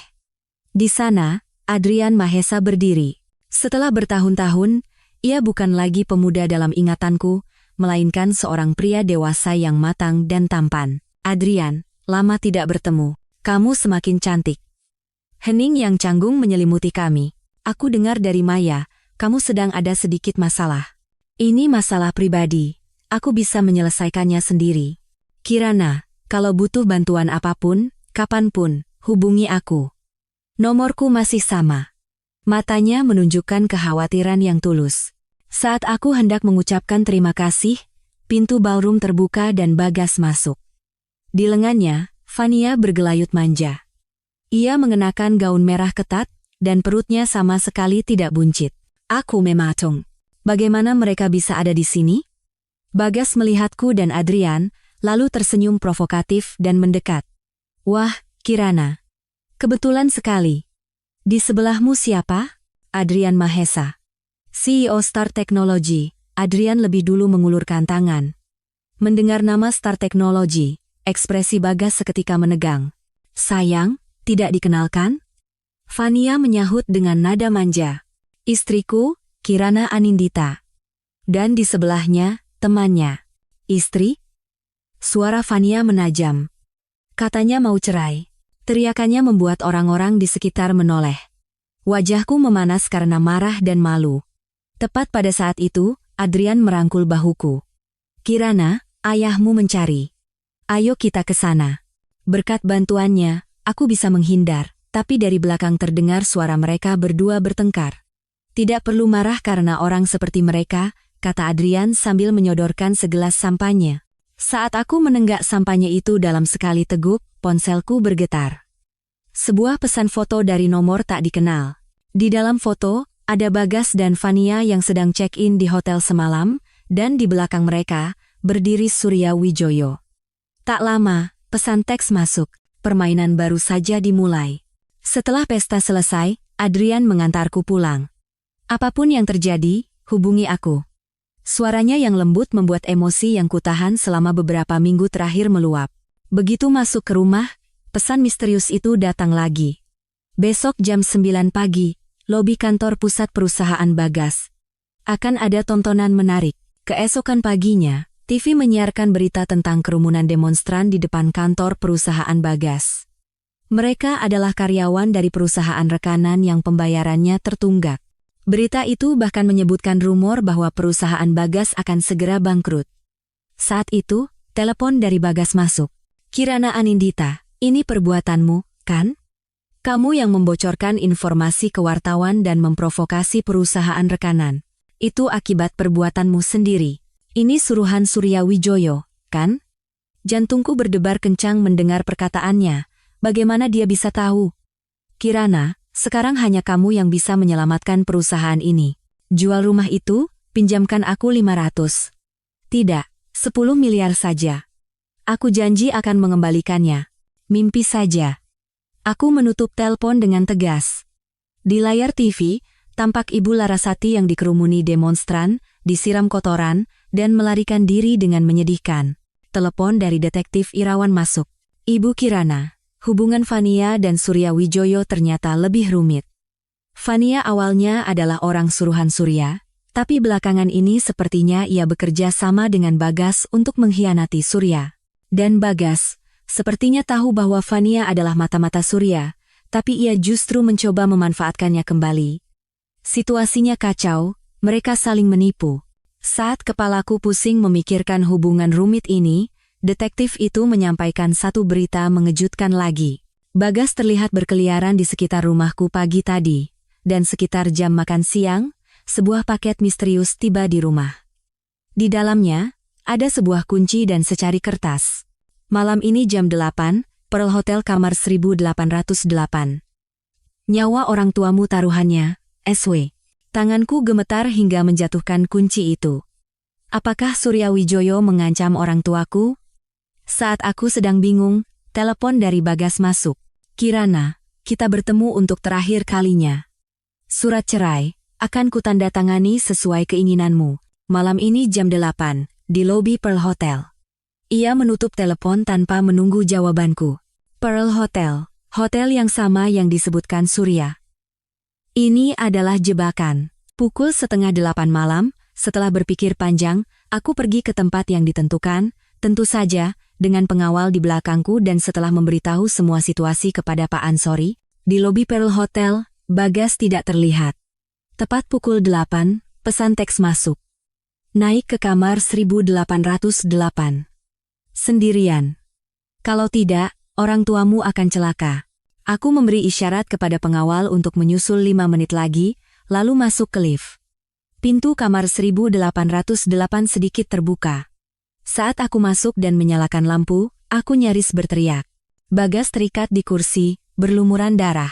Di sana, Adrian Mahesa berdiri. Setelah bertahun-tahun, ia bukan lagi pemuda dalam ingatanku, melainkan seorang pria dewasa yang matang dan tampan. Adrian, lama tidak bertemu. Kamu semakin cantik. Hening yang canggung menyelimuti kami. Aku dengar dari Maya, kamu sedang ada sedikit masalah. Ini masalah pribadi. Aku bisa menyelesaikannya sendiri. Kirana, kalau butuh bantuan apapun, kapanpun, hubungi aku. Nomorku masih sama. Matanya menunjukkan kekhawatiran yang tulus. Saat aku hendak mengucapkan terima kasih, pintu ballroom terbuka dan Bagas masuk. Di lengannya, Fania bergelayut manja. Ia mengenakan gaun merah ketat, dan perutnya sama sekali tidak buncit. Aku mematung. Bagaimana mereka bisa ada di sini? Bagas melihatku dan Adrian, lalu tersenyum provokatif dan mendekat. Wah, Kirana. Kebetulan sekali. Di sebelahmu siapa? Adrian Mahesa. CEO Star Technology. Adrian lebih dulu mengulurkan tangan. Mendengar nama Star Technology, ekspresi Bagas seketika menegang. Sayang, tidak dikenalkan? Fania menyahut dengan nada manja. Istriku, Kirana Anindita. Dan di sebelahnya, temannya. Istri? Suara Fania menajam. Katanya mau cerai. Teriakannya membuat orang-orang di sekitar menoleh. Wajahku memanas karena marah dan malu. Tepat pada saat itu, Adrian merangkul bahuku. Kirana, ayahmu mencari. Ayo kita ke sana. Berkat bantuannya, aku bisa menghindar, tapi dari belakang terdengar suara mereka berdua bertengkar. Tidak perlu marah karena orang seperti mereka, kata Adrian sambil menyodorkan segelas sampanye. Saat aku menenggak sampanye itu dalam sekali teguk, ponselku bergetar. Sebuah pesan foto dari nomor tak dikenal. Di dalam foto, ada Bagas dan Fania yang sedang check-in di hotel semalam, dan di belakang mereka, berdiri Surya Wijoyo. Tak lama, pesan teks masuk, permainan baru saja dimulai. Setelah pesta selesai, Adrian mengantarku pulang. Apapun yang terjadi, hubungi aku. Suaranya yang lembut membuat emosi yang kutahan selama beberapa minggu terakhir meluap. Begitu masuk ke rumah, pesan misterius itu datang lagi. Besok jam 9 pagi, lobi kantor pusat perusahaan Bagas. Akan ada tontonan menarik. Keesokan paginya, TV menyiarkan berita tentang kerumunan demonstran di depan kantor perusahaan Bagas. Mereka adalah karyawan dari perusahaan rekanan yang pembayarannya tertunggak. Berita itu bahkan menyebutkan rumor bahwa perusahaan Bagas akan segera bangkrut. Saat itu, telepon dari Bagas masuk. Kirana Anindita, ini perbuatanmu, kan? Kamu yang membocorkan informasi ke wartawan dan memprovokasi perusahaan rekanan. Itu akibat perbuatanmu sendiri. Ini suruhan Surya Wijoyo, kan? Jantungku berdebar kencang mendengar perkataannya. Bagaimana dia bisa tahu? Kirana, sekarang hanya kamu yang bisa menyelamatkan perusahaan ini. Jual rumah itu, pinjamkan aku 500. Tidak, 10 miliar saja. Aku janji akan mengembalikannya. Mimpi saja. Aku menutup telepon dengan tegas. Di layar TV, tampak Ibu Larasati yang dikerumuni demonstran, disiram kotoran, dan melarikan diri dengan menyedihkan. Telepon dari detektif Irawan masuk. Ibu Kirana, hubungan Fania dan Surya Wijoyo ternyata lebih rumit. Fania awalnya adalah orang suruhan Surya, tapi belakangan ini sepertinya ia bekerja sama dengan Bagas untuk mengkhianati Surya. Dan Bagas, sepertinya tahu bahwa Fania adalah mata-mata Surya, tapi ia justru mencoba memanfaatkannya kembali. Situasinya kacau, mereka saling menipu. Saat kepalaku pusing memikirkan hubungan rumit ini, detektif itu menyampaikan satu berita mengejutkan lagi. Bagas terlihat berkeliaran di sekitar rumahku pagi tadi, dan sekitar jam makan siang, sebuah paket misterius tiba di rumah. Di dalamnya, ada sebuah kunci dan secari kertas. Malam ini jam 8, Pearl Hotel kamar 1808. Nyawa orang tuamu taruhannya, SW. Tanganku gemetar hingga menjatuhkan kunci itu. Apakah Surya Wijoyo mengancam orang tuaku? Saat aku sedang bingung, telepon dari Bagas masuk. Kirana, kita bertemu untuk terakhir kalinya. Surat cerai, akan kutandatangani sesuai keinginanmu. Malam ini jam 8, di lobi Pearl Hotel. Ia menutup telepon tanpa menunggu jawabanku. Pearl Hotel, hotel yang sama yang disebutkan Surya. Ini adalah jebakan. Pukul 7:30 malam, Setelah berpikir panjang, aku pergi ke tempat yang ditentukan, tentu saja, dengan pengawal di belakangku dan setelah memberitahu semua situasi kepada Pak Ansori, di lobi Pearl Hotel, Bagas tidak terlihat. Tepat pukul 8, pesan teks masuk. Naik ke kamar 1808. Sendirian. Kalau tidak, orang tuamu akan celaka. Aku memberi isyarat kepada pengawal untuk menyusul 5 menit lagi, lalu masuk ke lift. Pintu kamar 1808 sedikit terbuka. Saat aku masuk dan menyalakan lampu, aku nyaris berteriak. Bagas terikat di kursi, berlumuran darah.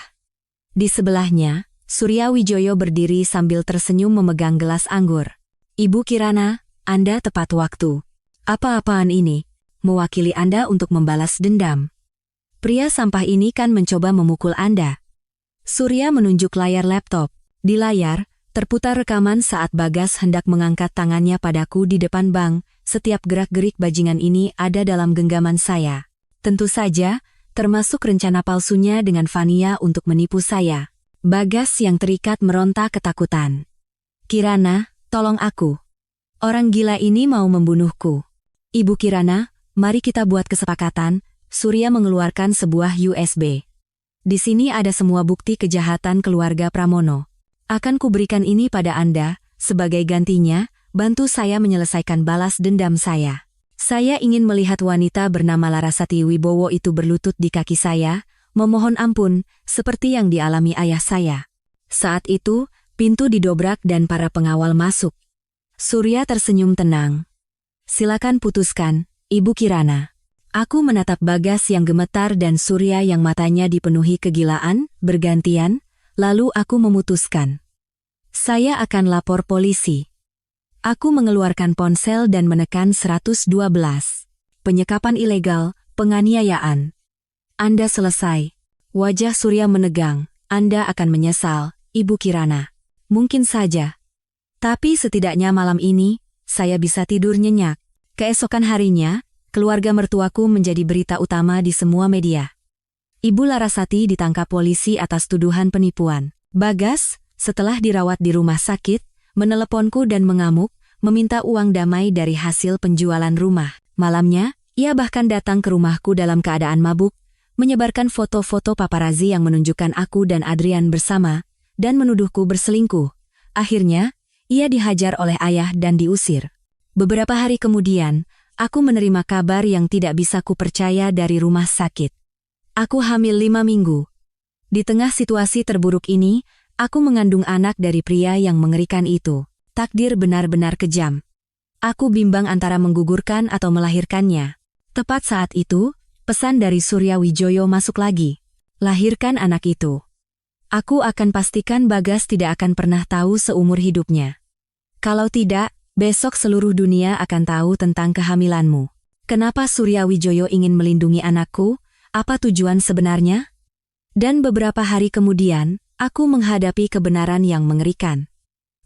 Di sebelahnya, Surya Wijoyo berdiri sambil tersenyum memegang gelas anggur. Ibu Kirana, Anda tepat waktu. Apa-apaan ini? Mewakili Anda untuk membalas dendam. Pria sampah ini kan mencoba memukul Anda. Surya menunjuk layar laptop. Di layar, terputar rekaman saat Bagas hendak mengangkat tangannya padaku di depan bank. Setiap gerak-gerik bajingan ini ada dalam genggaman saya. Tentu saja, termasuk rencana palsunya dengan Fania untuk menipu saya. Bagas yang terikat meronta ketakutan. Kirana, tolong aku. Orang gila ini mau membunuhku. Ibu Kirana, mari kita buat kesepakatan. Surya mengeluarkan sebuah USB. Di sini ada semua bukti kejahatan keluarga Pramono. Akan kuberikan ini pada Anda, sebagai gantinya, bantu saya menyelesaikan balas dendam saya. Saya ingin melihat wanita bernama Larasati Wibowo itu berlutut di kaki saya, memohon ampun, seperti yang dialami ayah saya. Saat itu, pintu didobrak dan para pengawal masuk. Surya tersenyum tenang. Silakan putuskan, Ibu Kirana. Aku menatap Bagas yang gemetar dan Surya yang matanya dipenuhi kegilaan, bergantian, lalu aku memutuskan. Saya akan lapor polisi. Aku mengeluarkan ponsel dan menekan 112. Penyekapan ilegal, penganiayaan. Anda selesai. Wajah Surya menegang. Anda akan menyesal, Ibu Kirana. Mungkin saja. Tapi setidaknya malam ini, saya bisa tidur nyenyak. Keesokan harinya, keluarga mertuaku menjadi berita utama di semua media. Ibu Larasati ditangkap polisi atas tuduhan penipuan. Bagas, setelah dirawat di rumah sakit, meneleponku dan mengamuk, meminta uang damai dari hasil penjualan rumah. Malamnya, ia bahkan datang ke rumahku dalam keadaan mabuk, menyebarkan foto-foto paparazzi yang menunjukkan aku dan Adrian bersama, dan menuduhku berselingkuh. Akhirnya, ia dihajar oleh ayah dan diusir. Beberapa hari kemudian, aku menerima kabar yang tidak bisa kupercaya dari rumah sakit. Aku hamil 5 minggu. Di tengah situasi terburuk ini, aku mengandung anak dari pria yang mengerikan itu. Takdir benar-benar kejam. Aku bimbang antara menggugurkan atau melahirkannya. Tepat saat itu, pesan dari Surya Wijoyo masuk lagi. Lahirkan anak itu. Aku akan pastikan Bagas tidak akan pernah tahu seumur hidupnya. Kalau tidak, besok seluruh dunia akan tahu tentang kehamilanmu. Kenapa Surya Wijoyo ingin melindungi anakku? Apa tujuan sebenarnya? Dan beberapa hari kemudian, aku menghadapi kebenaran yang mengerikan.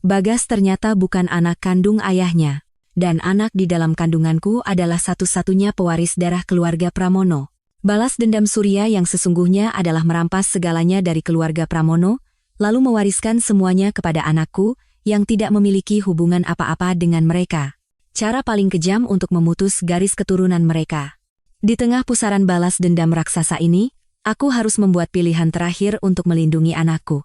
Bagas ternyata bukan anak kandung ayahnya, dan anak di dalam kandunganku adalah satu-satunya pewaris darah keluarga Pramono. Balas dendam Surya yang sesungguhnya adalah merampas segalanya dari keluarga Pramono, lalu mewariskan semuanya kepada anakku, yang tidak memiliki hubungan apa-apa dengan mereka. Cara paling kejam untuk memutus garis keturunan mereka. Di tengah pusaran balas dendam raksasa ini, aku harus membuat pilihan terakhir untuk melindungi anakku.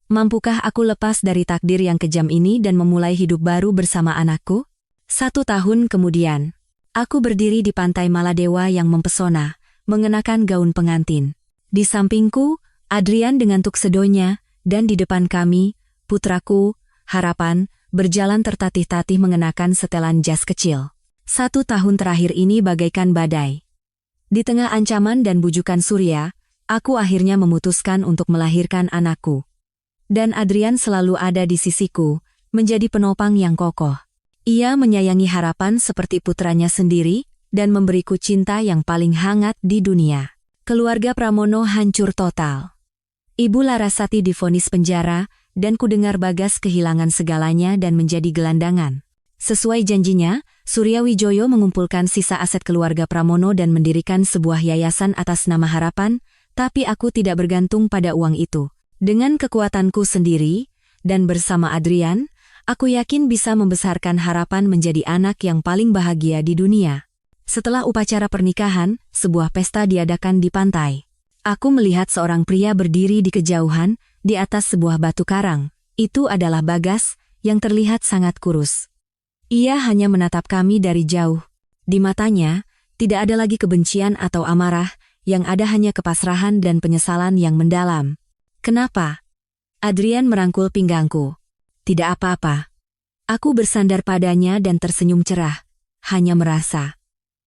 Mampukah aku lepas dari takdir yang kejam ini dan memulai hidup baru bersama anakku? 1 tahun kemudian, aku berdiri di pantai Maladewa yang mempesona, mengenakan gaun pengantin. Di sampingku, Adrian dengan tuksedonya, dan di depan kami, putraku, Harapan, berjalan tertatih-tatih mengenakan setelan jas kecil. 1 tahun terakhir ini bagaikan badai. Di tengah ancaman dan bujukan Surya, aku akhirnya memutuskan untuk melahirkan anakku. Dan Adrian selalu ada di sisiku, menjadi penopang yang kokoh. Ia menyayangi Harapan seperti putranya sendiri, dan memberiku cinta yang paling hangat di dunia. Keluarga Pramono hancur total. Ibu Larasati divonis penjara, dan kudengar Bagas kehilangan segalanya dan menjadi gelandangan. Sesuai janjinya, Surya Wijoyo mengumpulkan sisa aset keluarga Pramono dan mendirikan sebuah yayasan atas nama Harapan, tapi aku tidak bergantung pada uang itu. Dengan kekuatanku sendiri, dan bersama Adrian, Aku yakin bisa membesarkan harapan menjadi anak yang paling bahagia di dunia. Setelah upacara pernikahan, sebuah pesta diadakan di pantai. Aku melihat seorang pria berdiri di kejauhan, di atas sebuah batu karang. Itu adalah Bagas, yang terlihat sangat kurus. Ia hanya menatap kami dari jauh. Di matanya, tidak ada lagi kebencian atau amarah, yang ada hanya kepasrahan dan penyesalan yang mendalam. Kenapa? Adrian merangkul pinggangku. Tidak apa-apa. Aku bersandar padanya dan tersenyum cerah. Hanya merasa.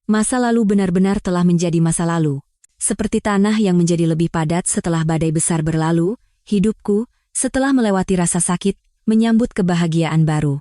Masa lalu benar-benar telah menjadi masa lalu. Seperti tanah yang menjadi lebih padat setelah badai besar berlalu, hidupku, setelah melewati rasa sakit, menyambut kebahagiaan baru.